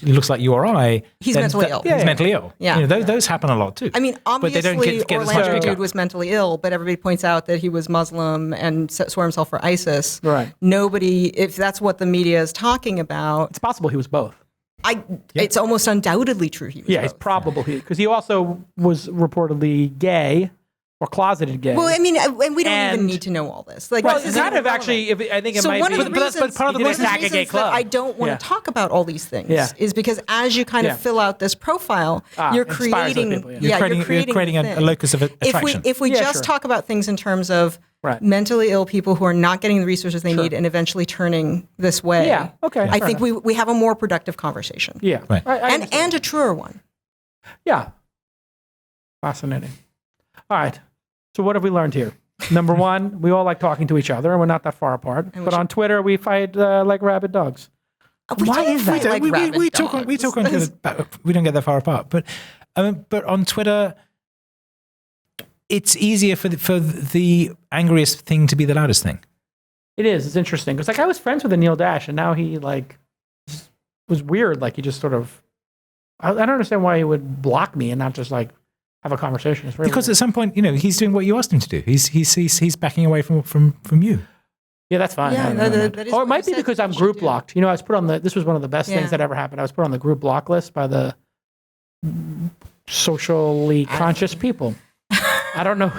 looks like you or I. He's mentally ill. He's mentally ill. Yeah. Those happen a lot too. I mean, obviously, but they don't get Orlando dude was mentally ill, but everybody points out that he was Muslim and swore himself for ISIS. Right. Nobody, if that's what the media is talking about, it's possible he was both. It's almost undoubtedly true he was both. It's probable because he also was reportedly gay or closeted gay. Well, I mean, and we don't even need to know all this. Like, it's kind of actually. I think it might one be. Of the reasons, part of the reasons that I don't want to talk about all these things is because as you kind of fill out this profile, you're creating. You're creating a locus of attraction. If we just talk about things in terms of mentally ill people who are not getting the resources they need and eventually turning this way, I think we have a more productive conversation. Yeah, right. And a truer one. Yeah, fascinating. All right. So what have we learned here? Number one, we all like talking to each other, and we're not that far apart. But on Twitter, we fight like rabid dogs. Why is that? We talk on Twitter. We don't get that far apart. But on Twitter, it's easier for the angriest thing to be the loudest thing. It is. It's interesting because I was friends with Neil Dash, and now he was weird. Like he just sort of. I don't understand why he would block me and not just have a conversation. It's because at some point, he's doing what you asked him to do. He's backing away from you. Yeah, that's fine. Yeah, that is or it might be because I'm group blocked. I was put on this was one of the best things that ever happened. I was put on the group block list by the socially conscious people. I don't know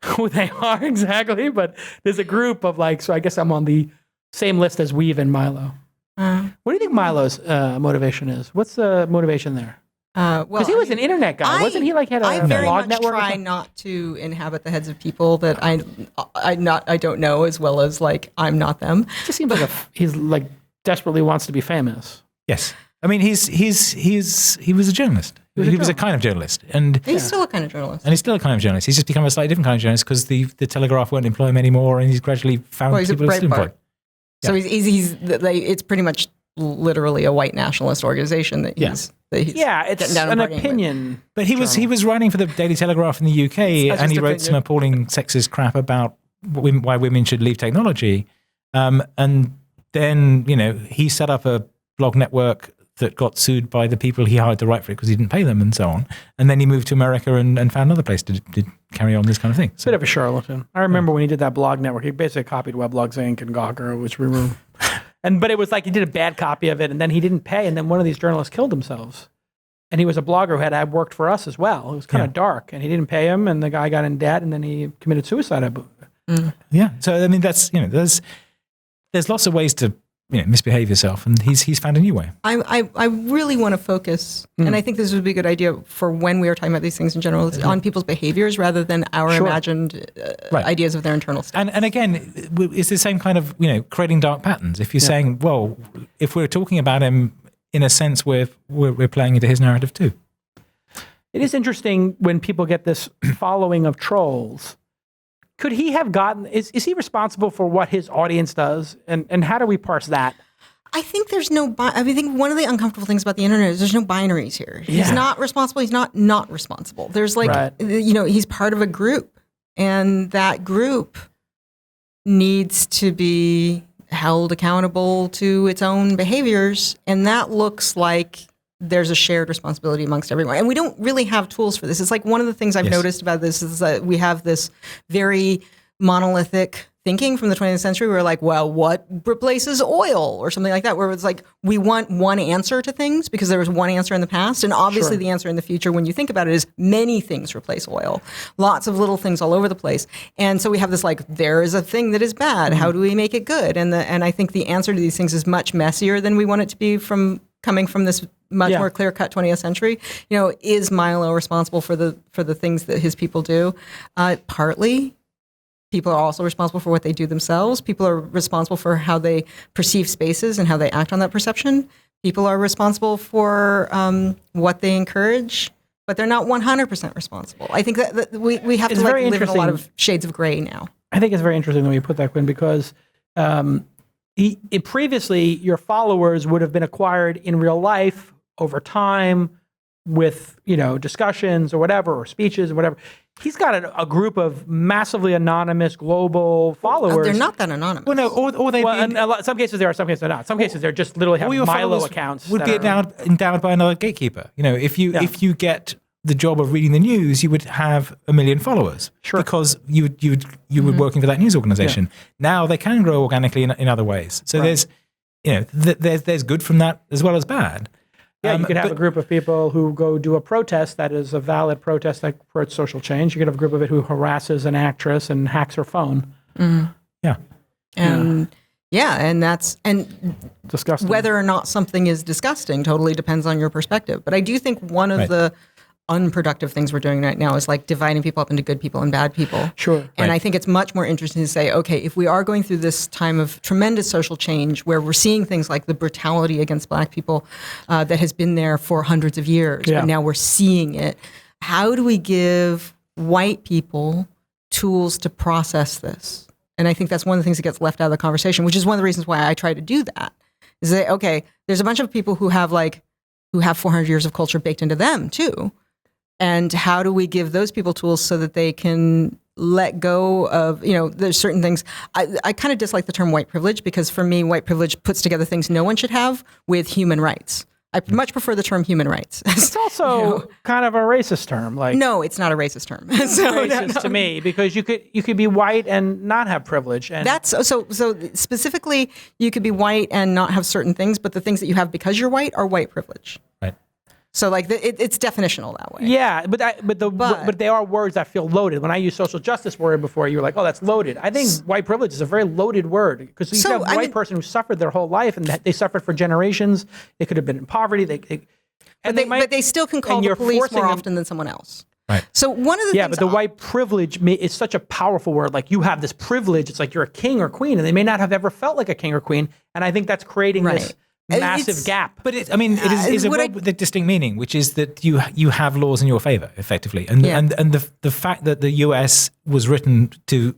who they are exactly, but there's a group of so I guess I'm on the same list as Weave and Milo. What do you think Milo's motivation is? What's the motivation there? Because he was an internet guy, wasn't he? Had a I very blog much network. Try not to inhabit the heads of people that I don't know as well as I'm not them. It just seems like he's desperately wants to be famous. Yes, I mean he was a journalist. He was a kind of journalist, and he's still a kind of journalist. And he's still a kind of journalist. He's just become a slightly different kind of journalist because the Telegraph won't employ him anymore, and he's gradually found people to employ. So he's it's pretty much literally a white nationalist organization that he's it's an opinion. With. But he was writing for the Daily Telegraph in the UK, and he wrote some appalling sexist crap about why women should leave technology. And then he set up a blog network that got sued by the people he hired to write for it because he didn't pay them and so on. And then he moved to America and found another place to carry on this kind of thing. So. Bit of a charlatan. I remember when he did that blog network, he basically copied Weblogs Inc. and Gawker, which we were... But it was he did a bad copy of it, and then he didn't pay, and then one of these journalists killed themselves. And he was a blogger who had worked for us as well. It was kind of dark, and he didn't pay him, and the guy got in debt, and then he committed suicide. Yeah. So I mean, that's there's lots of ways to misbehave yourself, and he's found a new way. I really want to focus, and I think this would be a good idea for when we are talking about these things in general, on people's behaviors rather than our imagined ideas of their internal state. And again, it's the same kind of creating dark patterns. If you're saying, well, if we're talking about him in a sense, we're playing into his narrative too. It is interesting when people get this following of trolls. Could he have gotten? Is he responsible for what his audience does? And how do we parse that? I think there's no. I think one of the uncomfortable things about the internet is there's no binaries here. He's not responsible. He's not responsible. There's he's part of a group, and that group needs to be held accountable to its own behaviors, and that looks like there's a shared responsibility amongst everyone. And we don't really have tools for this. It's like one of the things I've noticed about this is that we have this very monolithic thinking from the 20th century. We're like, well, what replaces oil or something like that, where it's like we want one answer to things because there was one answer in the past. And obviously the answer in the future, when you think about it, is many things replace oil. Lots of little things all over the place. And so we have this like, there is a thing that is bad. How do we make it good? And I think the answer to these things is much messier than we want it to be coming from this much more clear-cut 20th century. Is Milo responsible for the things that his people do? Partly. People are also responsible for what they do themselves. People are responsible for how they perceive spaces and how they act on that perception. People are responsible for what they encourage, but they're not 100% responsible. I think that we have to live in a lot of shades of gray now. I think it's very interesting when you put that, Quinn, because previously your followers would have been acquired in real life over time with discussions or whatever, or speeches or whatever. He's got a group of massively anonymous global followers. They're not that anonymous. Well, no, or they. Well, in some cases they are, some cases they're not. Some cases they're just literally have Milo accounts. Would be endowed by another gatekeeper. If you get the job of reading the news, you would have 1 million followers because you were working for that news organization. Now they can grow organically in other ways. So there's good from that as well as bad. Yeah, you could have a group of people who go do a protest that is a valid protest that supports social change. You could have a group of it who harasses an actress and hacks her phone. Mm-hmm. Yeah. And that's disgusting. Whether or not something is disgusting totally depends on your perspective. But I do think one of the unproductive things we're doing right now is like dividing people up into good people and bad people. Sure. And I think it's much more interesting to say, okay, if we are going through this time of tremendous social change where we're seeing things like the brutality against Black people that has been there for hundreds of years, but now we're seeing it, how do we give white people tools to process this? And I think that's one of the things that gets left out of the conversation, which is one of the reasons why I try to do that, is that, okay, there's a bunch of people who have 400 years of culture baked into them too. And how do we give those people tools so that they can let go of, there's certain things. I kind of dislike the term white privilege because for me, white privilege puts together things no one should have with human rights. I much prefer the term human rights. It's also kind of a racist term. No, it's not a racist term. It's racist to me because you could be white and not have privilege. And that's so specifically, you could be white and not have certain things, but the things that you have because you're white are white privilege. Right. So it's definitional that way. Yeah, but they are words that feel loaded. When I used social justice word before, you were like, oh, that's loaded. I think white privilege is a very loaded word because you have a white person who suffered their whole life and they suffered for generations. They could have been in poverty. But they still can call the police more often than someone else. Right. So one of the things... but the white privilege is such a powerful word. Like you have this privilege. It's like you're a king or queen and they may not have ever felt like a king or queen. And I think that's creating this massive gap. But it is a word with a distinct meaning, which is that you have laws in your favor, effectively. And the fact that the US was written to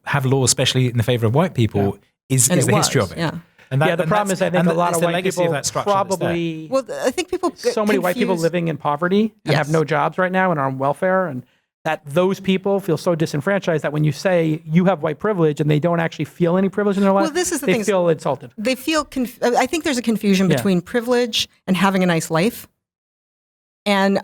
have laws, especially in the favor of white people, is the history of it. Yeah. And the problem is I think a lot of white people probably... Well, I think people so many white people living in poverty and have no jobs right now and are on welfare, and that those people feel so disenfranchised that when you say you have white privilege and they don't actually feel any privilege in their life, they feel insulted. They feel I think there's a confusion between privilege and having a nice life. And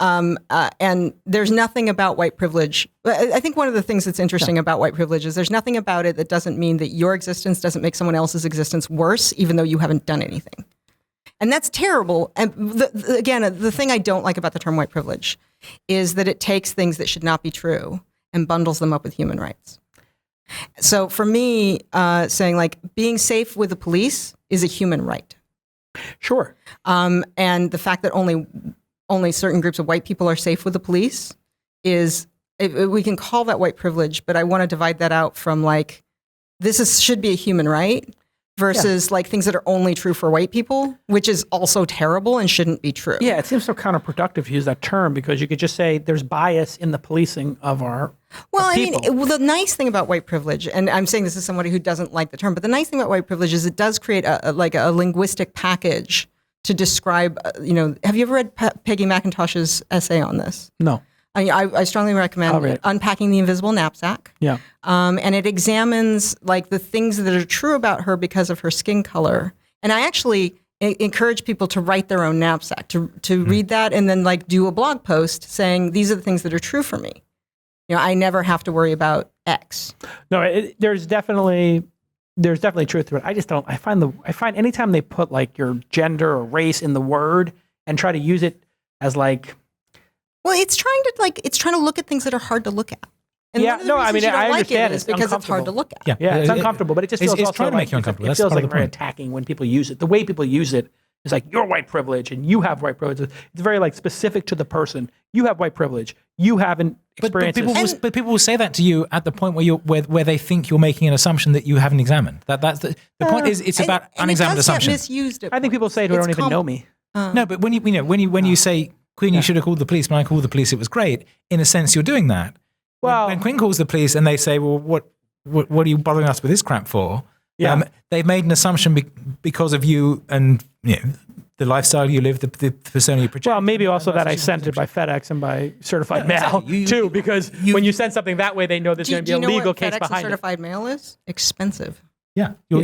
there's nothing about white privilege. I think one of the things that's interesting about white privilege is there's nothing about it that doesn't mean that your existence doesn't make someone else's existence worse, even though you haven't done anything. And that's terrible. And again, the thing I don't like about the term white privilege is that it takes things that should not be true and bundles them up with human rights. So for me, saying like being safe with the police is a human right. Sure. And the fact that only certain groups of white people are safe with the police is, we can call that white privilege, but I want to divide that out from like, should be a human right versus like things that are only true for white people, which is also terrible and shouldn't be true. Yeah, it seems so counterproductive to use that term because you could just say there's bias in the policing of our people. The nice thing about white privilege, and I'm saying this as somebody who doesn't like the term, but the nice thing about white privilege is it does create a linguistic package to describe, have you ever read Peggy McIntosh's essay on this? No. I strongly recommend Unpacking the Invisible Knapsack. Yeah. And it examines like the things that are true about her because of her skin color. And I actually encourage people to write their own knapsack, to read that and then like do a blog post saying, these are the things that are true for me. I never have to worry about X. No, there's definitely truth to it. I find anytime they put like your gender or race in the word and try to use it as like, well, it's trying to look at things that are hard to look at. And I understand it's because it's hard to look at. Yeah, it's uncomfortable, but it just feels it's also trying to like make you uncomfortable. It feels like very attacking when people use it. The way people use it is like you're white privilege and you have white privilege. It's very like specific to the person. You have white privilege. You haven't experienced. But people will say that to you at the point where they think you're making an assumption that you haven't examined. That's the point. Is it's about unexamined assumptions. Misused. I think people say it who don't even know me. No, but when you say, Quinn, you should have called the police. When I called the police, it was great. In a sense, you're doing that. Well, when Quinn calls the police and they say, well, what are you bothering us with this crap for? Yeah. They've made an assumption because of you and the lifestyle you live, the persona you project. Well, maybe also that I sent it by FedEx and by certified mail too, because when you send something that way, they know there's going to be a legal case behind it. FedEx and certified mail is expensive. Yeah, you're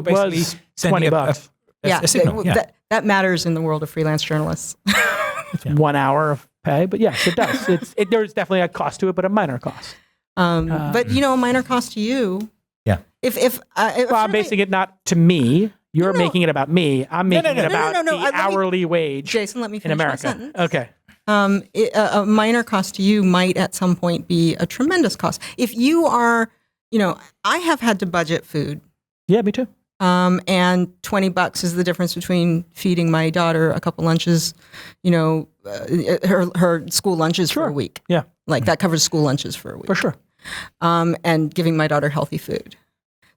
basically sending $20. A signal. That matters in the world of freelance journalists. It's 1 hour of pay, but yes, it does. There's definitely a cost to it, but a minor cost. But a minor cost to you. Yeah. If I'm basing it not to me. You're making it about me. I'm making it about the hourly wage. Jason, let me finish in America. my sentence. Okay. A minor cost to you might at some point be a tremendous cost. If you are, I have had to budget food. Yeah, me too. And $20 is the difference between feeding my daughter a couple lunches, her school lunches for a week. Yeah. Like that covers school lunches for a week. For sure. And giving my daughter healthy food.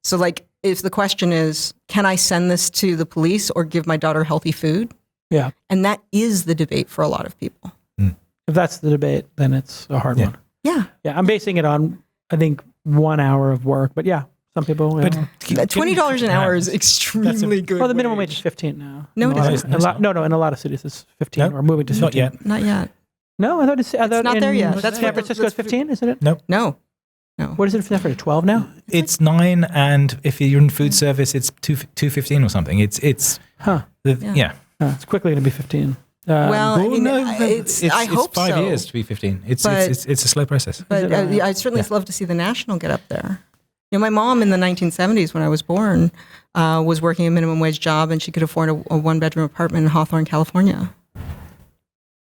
So like, if the question is, can I send this to the police or give my daughter healthy food? Yeah. And that is the debate for a lot of people. If that's the debate, then it's a hard one. Yeah. Yeah. I'm basing it on, I think, 1 hour of work, but yeah. Some people, but $20 an hour is extremely good. Well, the minimum wage is 15 now. No, it isn't. No, in a lot of cities it's 15. We're moving to 15. Not yet. No, I thought it's not there yet. That's San Francisco is 15, isn't it? No. What is it for 12 now? It's 9, and if you're in food service, it's 2.15 or something. It's It's quickly going to be 15. I hope 5 years to be 15. It's a slow process. But I'd certainly love to see the national get up there. My mom in the 1970s, when I was born, was working a minimum wage job, and she could afford a 1-bedroom apartment in Hawthorne, California.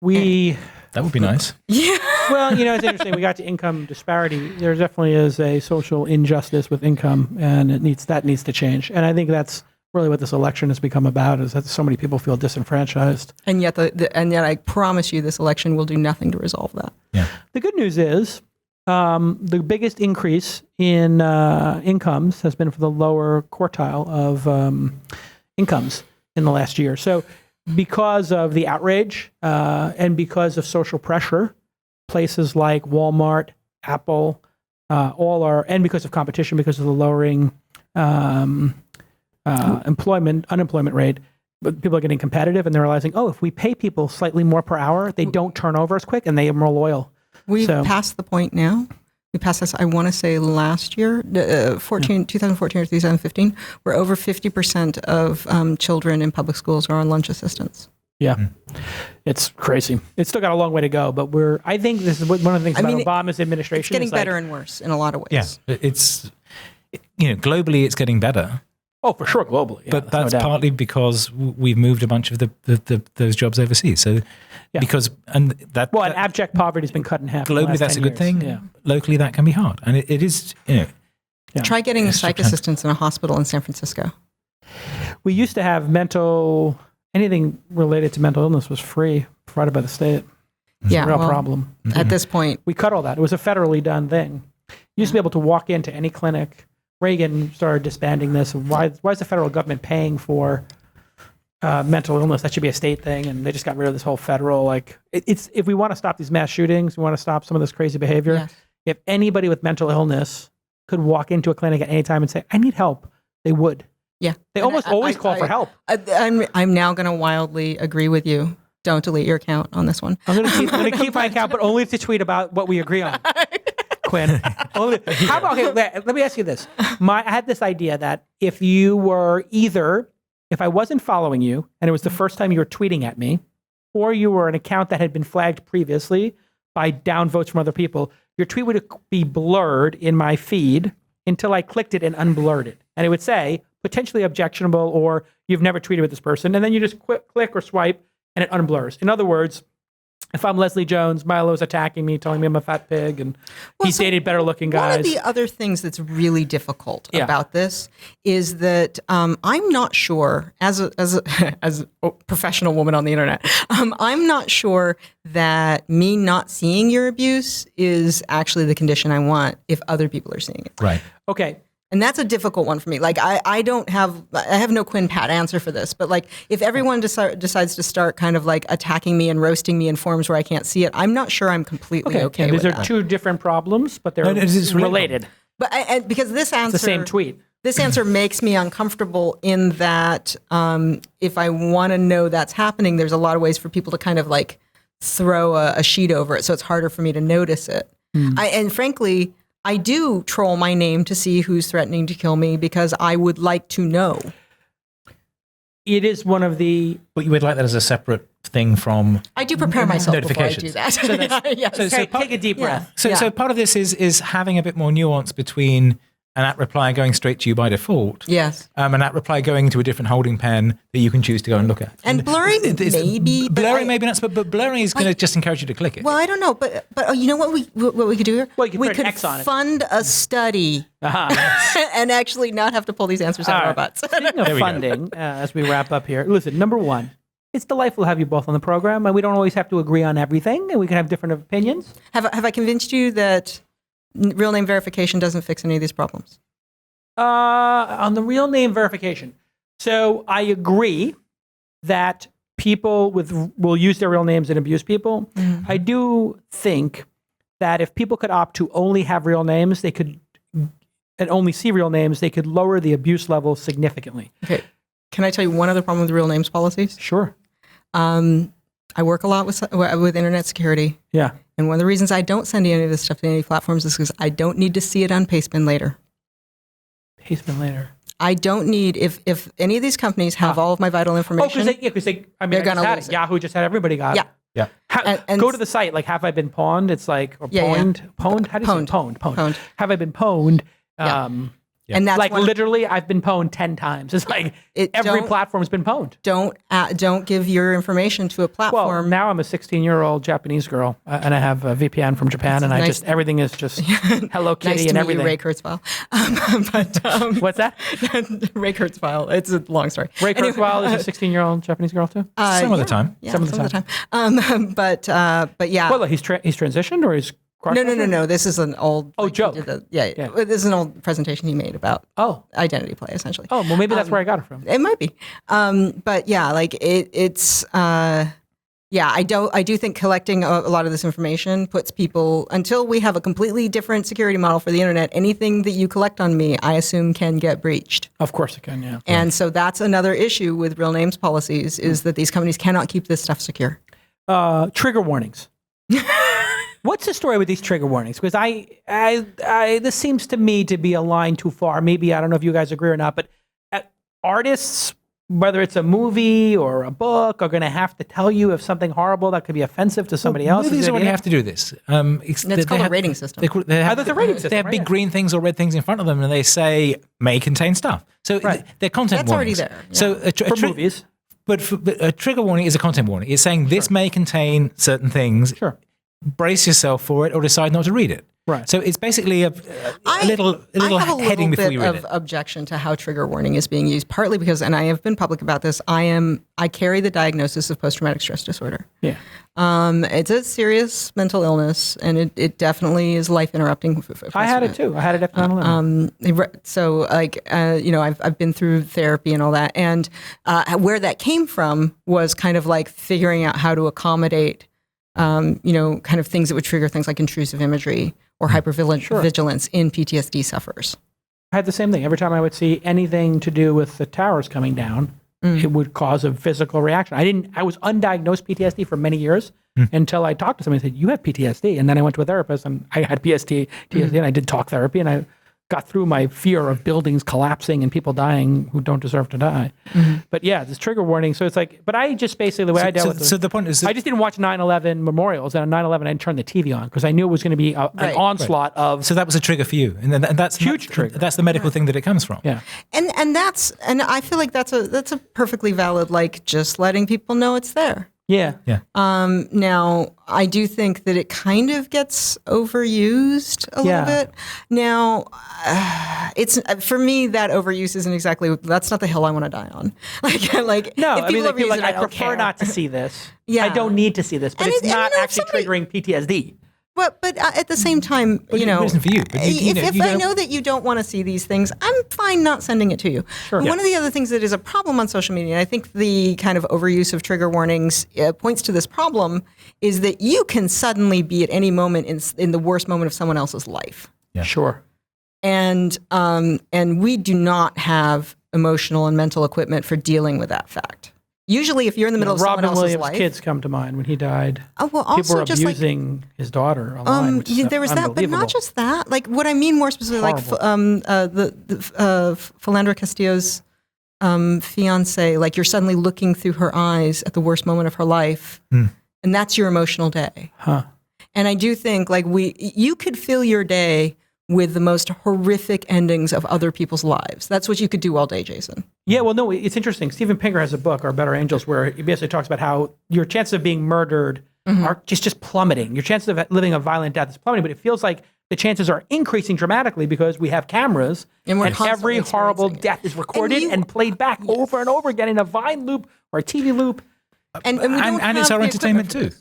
That would be nice. Yeah. Well, it's interesting. We got to income disparity. There definitely is a social injustice with income, and that needs to change. And I think that's really what this election has become about, is that so many people feel disenfranchised. And yet, I promise you, this election will do nothing to resolve that. Yeah. The good news is, the biggest increase in incomes has been for the lower quartile of incomes in the last year. So because of the outrage and because of social pressure, places like Walmart, Apple, and because of competition, because of the lowering unemployment rate, but people are getting competitive and they're realizing, if we pay people slightly more per hour, they don't turn over as quick and they are more loyal. We've passed the point now. We passed this, I want to say last year, 2014 or 2015, where over 50% of children in public schools are on lunch assistance. Yeah. It's crazy. It's still got a long way to go, but I think this is one of the things about Obama's administration. It's getting better and worse in a lot of ways. Yeah. It's, globally it's getting better. Oh, for sure, globally. Yeah, but that's partly because we've moved a bunch of those jobs overseas. So and abject poverty has been cut in half. Globally, that's a good thing. Yeah. Locally, that can be hard, and it is. Try getting psych assistance in a hospital in San Francisco. We used to have anything related to mental illness was free, provided by the state. Yeah, real problem. At this point, we cut all that. It was a federally done thing. You used to be able to walk into any clinic. Reagan started disbanding this. Why is the federal government paying for mental illness? That should be a state thing. And they just got rid of this whole federal, if we want to stop these mass shootings, we want to stop some of this crazy behavior. Yes. If anybody with mental illness could walk into a clinic at any time and say, I need help, they would. Yeah. They almost always call for help. I'm now going to wildly agree with you. Don't delete your account on this one. I'm going to keep my account, but only to tweet about what we agree on. Quinn. Let me ask you this. I had this idea that if I wasn't following you and it was the first time you were tweeting at me, or you were an account that had been flagged previously by downvotes from other people, your tweet would be blurred in my feed until I clicked it and unblurred it. And it would say, potentially objectionable, or you've never tweeted with this person. And then you just click or swipe and it unblurs. In other words, if I'm Leslie Jones, Milo's attacking me, telling me I'm a fat pig, and he's dated better looking guys. One of the other things that's really difficult about this is that I'm not sure, as a professional woman on the internet, I'm not sure that me not seeing your abuse is actually the condition I want if other people are seeing it. Right. Okay. And that's a difficult one for me. I have no Quinn Pat answer for this, but if everyone decides to start kind of attacking me and roasting me in forms where I can't see it, I'm not sure I'm completely okay with that. These are two different problems, but they're related. But because this answer, it's the same tweet. This answer makes me uncomfortable in that if I want to know that's happening, there's a lot of ways for people to kind of throw a sheet over it, so it's harder for me to notice it. And frankly, I do troll my name to see who's threatening to kill me because I would like to know. It is one of the... But you would like that as a separate thing from... I do prepare myself before I do that. So take a deep breath. So part of this is having a bit more nuance between an at reply going straight to you by default. Yes. An at reply going to a different holding pen that you can choose to go and look at. And blurring maybe. Blurring maybe not, but blurring is going to just encourage you to click it. Well, I don't know, but you know what we could do here? Well, we could fund a study and actually not have to pull these answers out of our butts. Speaking of funding, as we wrap up here, listen, number one, it's delightful to have you both on the program, and we don't always have to agree on everything, and we can have different opinions. Have I convinced you that real name verification doesn't fix any of these problems? On the real name verification. So I agree that people will use their real names and abuse people. Mm-hmm. I do think that if people could opt to only have real names, and only see real names, they could lower the abuse level significantly. Okay. Can I tell you one other problem with real names policies? Sure. I work a lot with internet security. Yeah. And one of the reasons I don't send any of this stuff to any platforms is because I don't need to see it on Pastebin later. Pastebin later. I don't need, if any of these companies have all of my vital information. They're going to lose it. Yahoo just had everybody got it. Yeah. And go to the site, have I been pawned? It's pwned? Pwned? How do you say pwned? Have I been pwned? And that's literally, I've been pwned 10 times. It's every platform's been pwned. Don't give your information to a platform. Well, now I'm a 16-year-old Japanese girl, and I have a VPN from Japan, and everything is just Hello Kitty and everything. Nice to meet you, Ray Kurzweil. What's that? Ray Kurzweil. It's a long story. Ray Kurzweil is a 16-year-old Japanese girl too. Some of the time. Yeah, some of the time. But yeah. Well, he's transitioned, or he's. No. This is an old joke. This is an old presentation he made about identity play, essentially. Oh, well, maybe that's where I got it from. It might be, but yeah, it's I do think collecting a lot of this information puts people, until we have a completely different security model for the internet. Anything that you collect on me, I assume, can get breached. Of course it can, yeah. And so that's another issue with real names policies is that these companies cannot keep this stuff secure. Trigger warnings. What's the story with these trigger warnings? Because this seems to me to be a line too far. Maybe, I don't know if you guys agree or not, but artists whether it's a movie or a book, are going to have to tell you if something horrible that could be offensive to somebody else. Movies already have to do this. It's called a rating system. They have big green things or red things in front of them, and they say may contain stuff. So they're content That's warnings. already there. Yeah. So for movies. But a trigger warning is a content warning. It's saying this may contain certain things. Sure. Brace yourself for it or decide not to read it. Right. So it's basically a little heading before you read it. I have a little bit of objection to how trigger warning is being used, partly because, and I have been public about this, I carry the diagnosis of post-traumatic stress disorder. Yeah. It's a serious mental illness, and it definitely is life-interrupting. I had it too. I had it at 9/11. So, I've been through therapy and all that, and where that came from was kind of like figuring out how to accommodate kind of things that would trigger things like intrusive imagery or hypervigilance in PTSD sufferers. I had the same thing. Every time I would see anything to do with the towers coming down, it would cause a physical reaction. I was undiagnosed PTSD for many years until I talked to somebody and said, you have PTSD. And then I went to a therapist and I had PTSD and I did talk therapy and I got through my fear of buildings collapsing and people dying who don't deserve to die. But yeah, this trigger warning. So it's like, but I just basically, the way I dealt with it. So the point is, I just didn't watch 9/11 memorials. And on 9/11, I didn't turn the TV on because I knew it was going to be an onslaught of. So that was a trigger for you. And that's huge trigger. That's the medical thing that it comes from. Yeah. And I feel like that's a perfectly valid, like just letting people know it's there. Yeah. Now, I do think that it kind of gets overused a little bit. Now, it's for me that overuse isn't exactly. That's not the hill I want to die on. No, if I mean, overuse it, I don't prefer care. not to see this. Yeah. I don't need to see this, but it's not actually triggering PTSD. But at the same time, It isn't for you. But if I know that you don't want to see these things, I'm fine not sending it to you. Sure. One of the other things that is a problem on social media, and I think the kind of overuse of trigger warnings points to this problem, is that you can suddenly be at any moment in the worst moment of someone else's life. Yeah. Sure. And we do not have emotional and mental equipment for dealing with that fact. Usually, if you're in the middle of someone else's Williams' life, kids come to mind when he died. Oh, well, people also were just abusing his daughter online. Which is there was that, but not just that. Like what I mean more specifically, like Philandra Castillo's fiance. Like you're suddenly looking through her eyes at the worst moment of her life, and that's your emotional day. Huh. And I do think like you could fill your day with the most horrific endings of other people's lives. That's what you could do all day, Jason. Yeah, well, no, it's interesting. Steven Pinker has a book, Our Better Angels, where he basically talks about how your chances of being murdered are just plummeting. Your chances of living a violent death is plummeting, but it feels like the chances are increasing dramatically because we have cameras and every horrible death is recorded and played back over and over again in a Vine loop or a TV loop. And it's our entertainment too.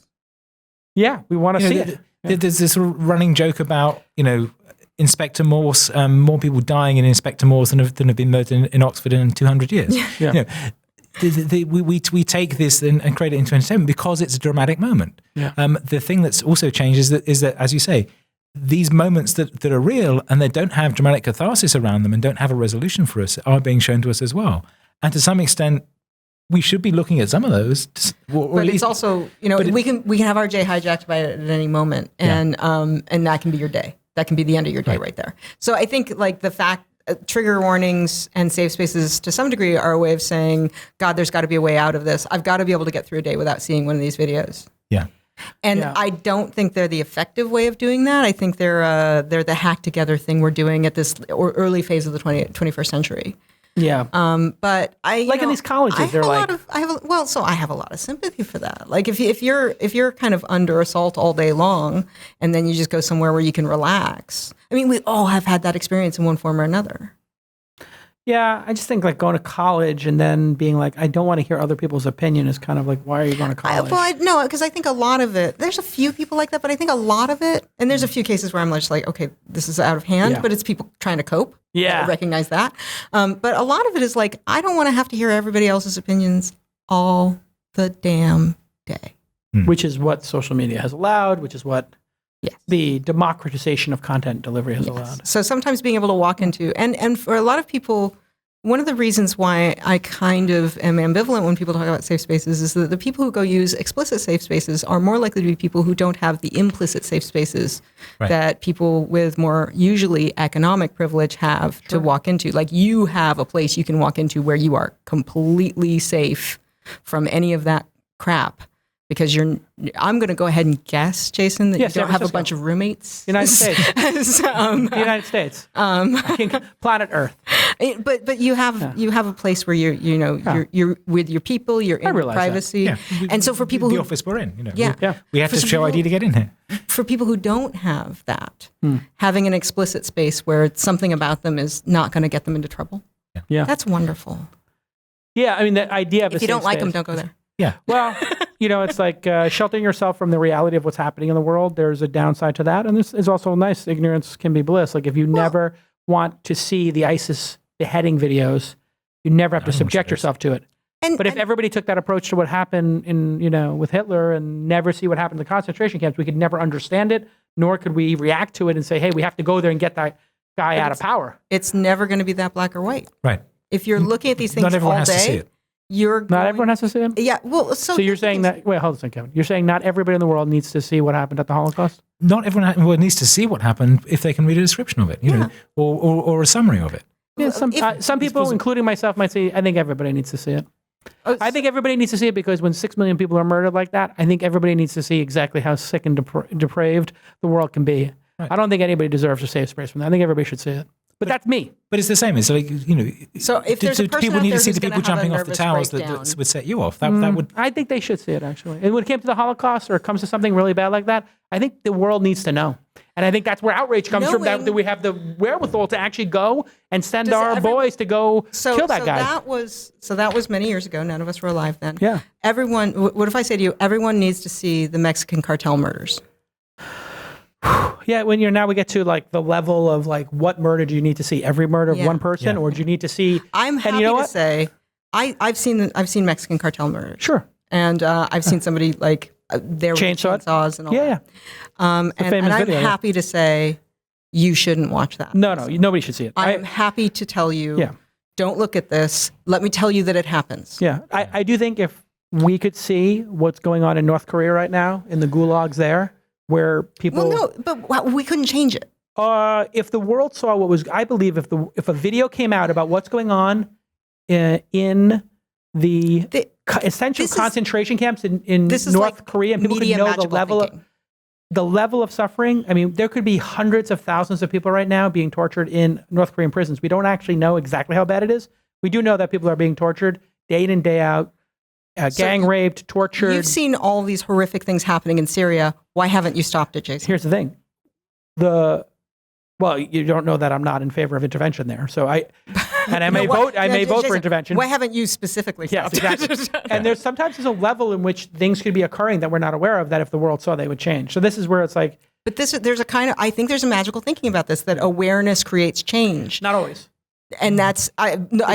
Yeah, we want to see it. There's this running joke about, Inspector Morse, more people dying in Inspector Morse than have been murdered in Oxford in 200 years. Yeah. We take this and create it into entertainment because it's a dramatic moment. Yeah. The thing that's also changed is that, as you say, these moments that are real and they don't have dramatic catharsis around them and don't have a resolution for us are being shown to us as well. And to some extent, we should be looking at some of those. But it's also, we can have our day hijacked by it at any moment, and that can be your day. That can be the end of your day right there. So I think like the fact trigger warnings and safe spaces to some degree are a way of saying, God, there's got to be a way out of this. I've got to be able to get through a day without seeing one of these videos. Yeah. And I don't think they're the effective way of doing that. I think they're the hack together thing we're doing at this early phase of the 21st century. Yeah. But in these colleges, they're like, I have a lot of sympathy for that. Like if you're kind of under assault all day long and then you just go somewhere where you can relax. I mean, we all have had that experience in one form or another. Yeah, I just think like going to college and then being like, I don't want to hear other people's opinion is kind of like, why are you going to college? No, because I think a lot of it, there's a few people like that, but I think a lot of it, and there's a few cases where I'm just like, okay, this is out of hand, but it's people trying to cope. Yeah. I recognize that. But a lot of it is like, I don't want to have to hear everybody else's opinions all the damn day. Which is what social media has allowed, which is what the democratization of content delivery has allowed. So sometimes being able to walk into, and for a lot of people one of the reasons why I kind of am ambivalent when people talk about safe spaces is that the people who go use explicit safe spaces are more likely to be people who don't have the implicit safe spaces that people with more usually economic privilege have to walk into. Like, you have a place you can walk into where you are completely safe from any of that crap. Because I'm going to go ahead and guess, Jason, that you don't have a bunch of roommates. United States. The United States. Planet Earth. But you have a place where you're with your people. You're in privacy. Yeah. And so for people the who office we're in, we have to show ID to get in here. For people who don't have that, having an explicit space where something about them is not going to get them into trouble. Yeah, that's wonderful. Yeah, I mean, the idea of if you don't like them, don't go there. Yeah. Well, it's like sheltering yourself from the reality of what's happening in the world. There's a downside to that. And this is also nice. Ignorance can be bliss. Like, if you never want to see the ISIS beheading videos, you never have to subject yourself to it. But if everybody took that approach to what happened with Hitler and never see what happened in the concentration camps, we could never understand it, nor could we react to it and say, hey, we have to go there and get that guy out of power. It's never going to be that black or white. Right. If you're looking at these things not everyone all has day, to see it. Not everyone has to see them? Yeah. Well, so you're saying that, wait, hold on a second, Kevin. You're saying not everybody in the world needs to see what happened at the Holocaust? Not everyone needs to see what happened if they can read a description of it, or a summary of it. Yeah, some people, including myself, might say, I think everybody needs to see it. I think everybody needs to see it because when 6 million people are murdered like that, I think everybody needs to see exactly how sick and depraved the world can be. Right. I don't think anybody deserves a safe space from that. I think everybody should see it. But that's me. But it's the same. It's like, So if there's a person people out need there to see who's the people gonna have jumping a off the nervous towers breakdown. that would set you off. That would. I think they should see it, actually. And when it came to the Holocaust or it comes to something really bad like that, I think the world needs to know. And I think that's where outrage comes from, that we have the wherewithal to actually go and send our boys to go kill that guy. That was many years ago. None of us were alive then. Yeah. Everyone, what if I say to you, everyone needs to see the Mexican cartel murders? Yeah, when we get to like the level of like, what murder do you need to see? Every murder of one person, or do you need to see? I'm happy to say, I've seen Mexican cartel murders. Sure. And I've seen somebody like there were chainsaws and all that. And I'm happy to say, you shouldn't watch that. No, nobody should see it. I'm happy to tell you, don't look at this. Let me tell you that it happens. Yeah, I do think if we could see what's going on in North Korea right now, in the gulags there, where people... Well, no, but we couldn't change it. If the world saw what was... I believe if a video came out about what's going on in the essential concentration camps in North Korea, and people could know the level of suffering. I mean, there could be hundreds of thousands of people right now being tortured in North Korean prisons. We don't actually know exactly how bad it is. We do know that people are being tortured day in and day out. Gang raped, tortured. You've seen all these horrific things happening in Syria. Why haven't you stopped it, Jason? Here's the thing. You don't know that I'm not in favor of intervention there. So I may vote for intervention. Why haven't you specifically stopped it? Yes, exactly. And sometimes there's a level in which things could be occurring that we're not aware of, that if the world saw, they would change. So this is where it's like. But I think there's a magical thinking about this, that awareness creates change. Not always. And I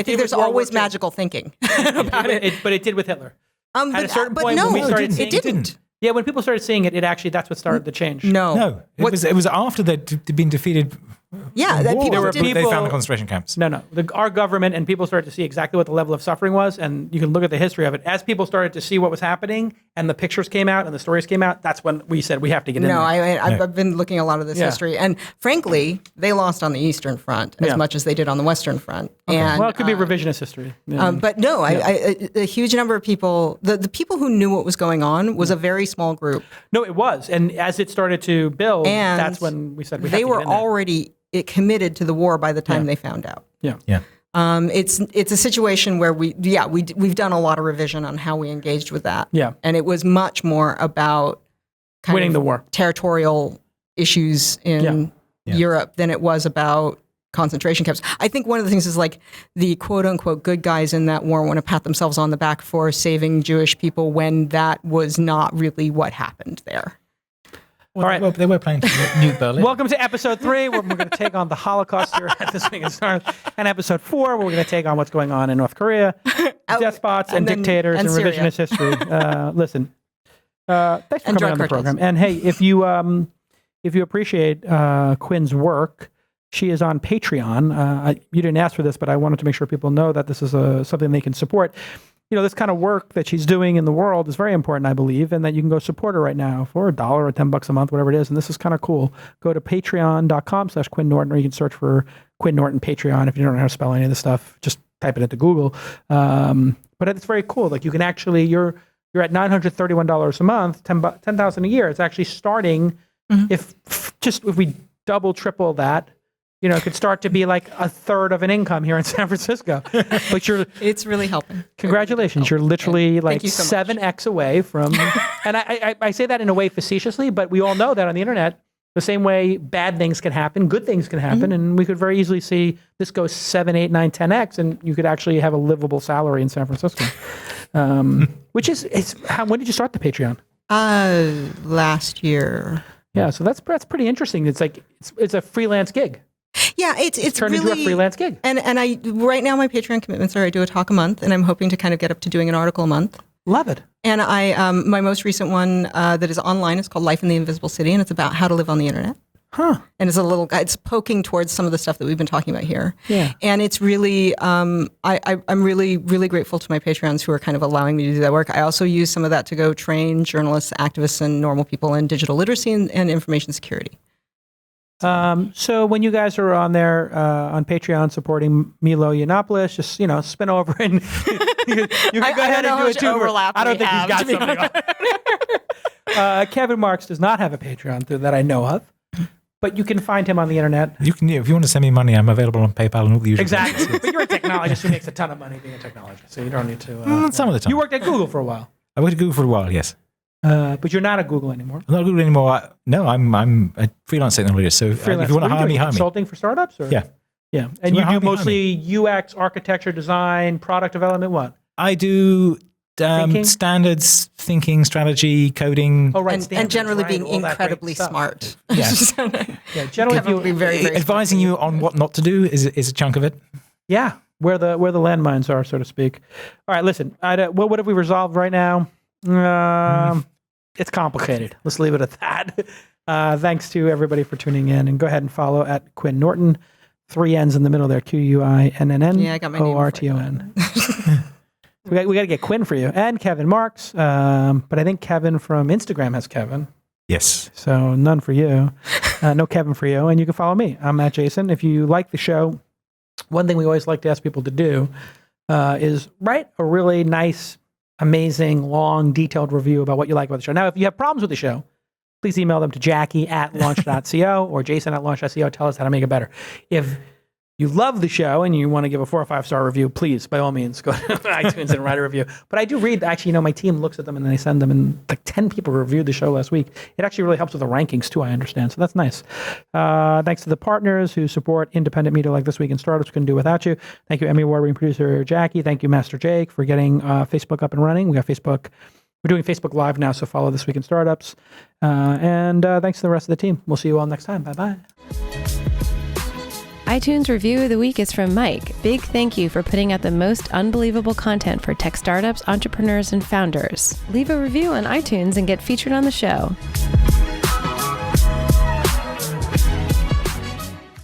think there's always magical thinking about it. But it did with Hitler. At a certain point, when we started seeing it didn't. Yeah, when people started seeing it, that's what started the change. No. It was after they'd been defeated. Yeah, that people they found the concentration camps. No. Our government and people started to see exactly what the level of suffering was, and you can look at the history of it. As people started to see what was happening, and the pictures came out, and the stories came out, that's when we said we have to get in there. I've been looking at a lot of this history, and frankly, they lost on the Eastern Front as much as they did on the Western Front. Okay. And, it could be revisionist history. Yeah. But no, a huge number of people, the people who knew what was going on was a very small group. No, it was, and as it started to build, that's when we said we have to get in there. They were already committed to the war by the time they found out. Yeah. It's a situation where we've done a lot of revision on how we engaged with that. Yeah. And it was much more about winning the war, territorial issues in Europe than it was about concentration camps. I think one of the things is like the quote unquote good guys in that war want to pat themselves on the back for saving Jewish people when that was not really what happened there. All right. Well, they were playing to nuke Berlin. Welcome to episode 3, where we're going to take on the Holocaust here at This Week in Stars, and episode 4, where we're going to take on what's going on in North Korea, despots and dictators and revisionist history. Listen, thanks for coming on the program. And hey, if you appreciate Quinn's work, She is on Patreon. You didn't ask for this, but I wanted to make sure people know that this is something they can support. This kind of work that she's doing in the world is very important, I believe, and that you can go support her right now for $1 or $10 a month, whatever it is. And this is kind of cool. Go to patreon.com/Quinn Norton, or you can search for Quinn Norton Patreon. If you don't know how to spell any of this stuff, just type it into Google. But it's very cool. Like, you can actually, you're at $931 a month, $10,000 a year. It's actually starting, if we double, triple that, it could start to be like a third of an income here in San Francisco. But it's really helping. Congratulations. You're literally like you so 7x away from, and I say that in a way facetiously, but we all know that on the internet, the same way bad things can happen, good things can happen. And we could very easily see this goes 7, 8, 9, 10x, and you could actually have a livable salary in San Francisco. Which when did you start the Patreon? Last year. Yeah. So that's pretty interesting. It's like, it's a freelance gig. Yeah, it's turned really into a freelance gig. And I right now my Patreon commitments are I do a talk a month, and I'm hoping to kind of get up to doing an article a month. Love it. And I my most recent one that is online is called Life in the Invisible City, and it's about how to live on the internet. Huh. And it's poking towards some of the stuff that we've been talking about here. Yeah. And it's really, I'm really, really grateful to my Patreons who are kind of allowing me to do that work. I also use some of that to go train journalists, activists, and normal people in digital literacy and information security. So when you guys are on there on Patreon supporting Milo Yiannopoulos, just spin over and you can go ahead and do it too. I don't think he's got something. Kevin Marks does not have a Patreon that I know of, but you can find him on the internet. You can, if you want to send me money, I'm available on PayPal and all the usual. Exactly, but you're a technologist who makes a ton of money being a technologist, so you don't need to. Some of the time. You worked at Google for a while. I worked at Google for a while, yes. But you're not at Google anymore. I'm not at Google anymore. No, I'm a freelance technologist. So if you want to hire me, consulting for startups? Or? Yeah. Yeah. And you do mostly UX, architecture, design, product development, what? I do standards, thinking, strategy, coding. Oh, right. And generally being incredibly smart. Yes. Yeah, generally being very advising you on what not to do is a chunk of it. Yeah, where the landmines are, so to speak. All right, listen. What have we resolved right now? It's complicated. Let's leave it at that. Thanks to everybody for tuning in, and go ahead and follow at Quinn Norton. 3 N's in the middle there. QUINNN. Yeah, I got my name ORTON. We got to get Quinn for you, and Kevin Marks. But I think Kevin from Instagram has Kevin. Yes. So none for you. No Kevin for you. And you can follow me. I'm Matt Jason. If you like the show, one thing we always like to ask people to do is write a really nice, amazing, long, detailed review about what you like about the show. Now, if you have problems with the show, please email them to Jackie@launch.co or Jason@launch.co. Tell us how to make it better. If you love the show and you want to give a 4 or 5 star review, please, by all means, go to iTunes and write a review. But I do read, actually, my team looks at them and they send them, and like 10 people reviewed the show last week. It actually really helps with the rankings too, I understand. So that's nice. Thanks to the partners who support independent media like This Week in Startups. Couldn't do without you. Thank you, Emmy Award-winning producer Jackie. Thank you, Master Jake, for getting Facebook up and running. We got Facebook. We're doing Facebook Live now, so follow This Week in Startups. And thanks to the rest of the team. We'll see you all next time. Bye-bye. iTunes Review of the Week is from Mike. Big thank you for putting out the most unbelievable content for tech startups, entrepreneurs, and founders. Leave a review on iTunes and get featured on the show.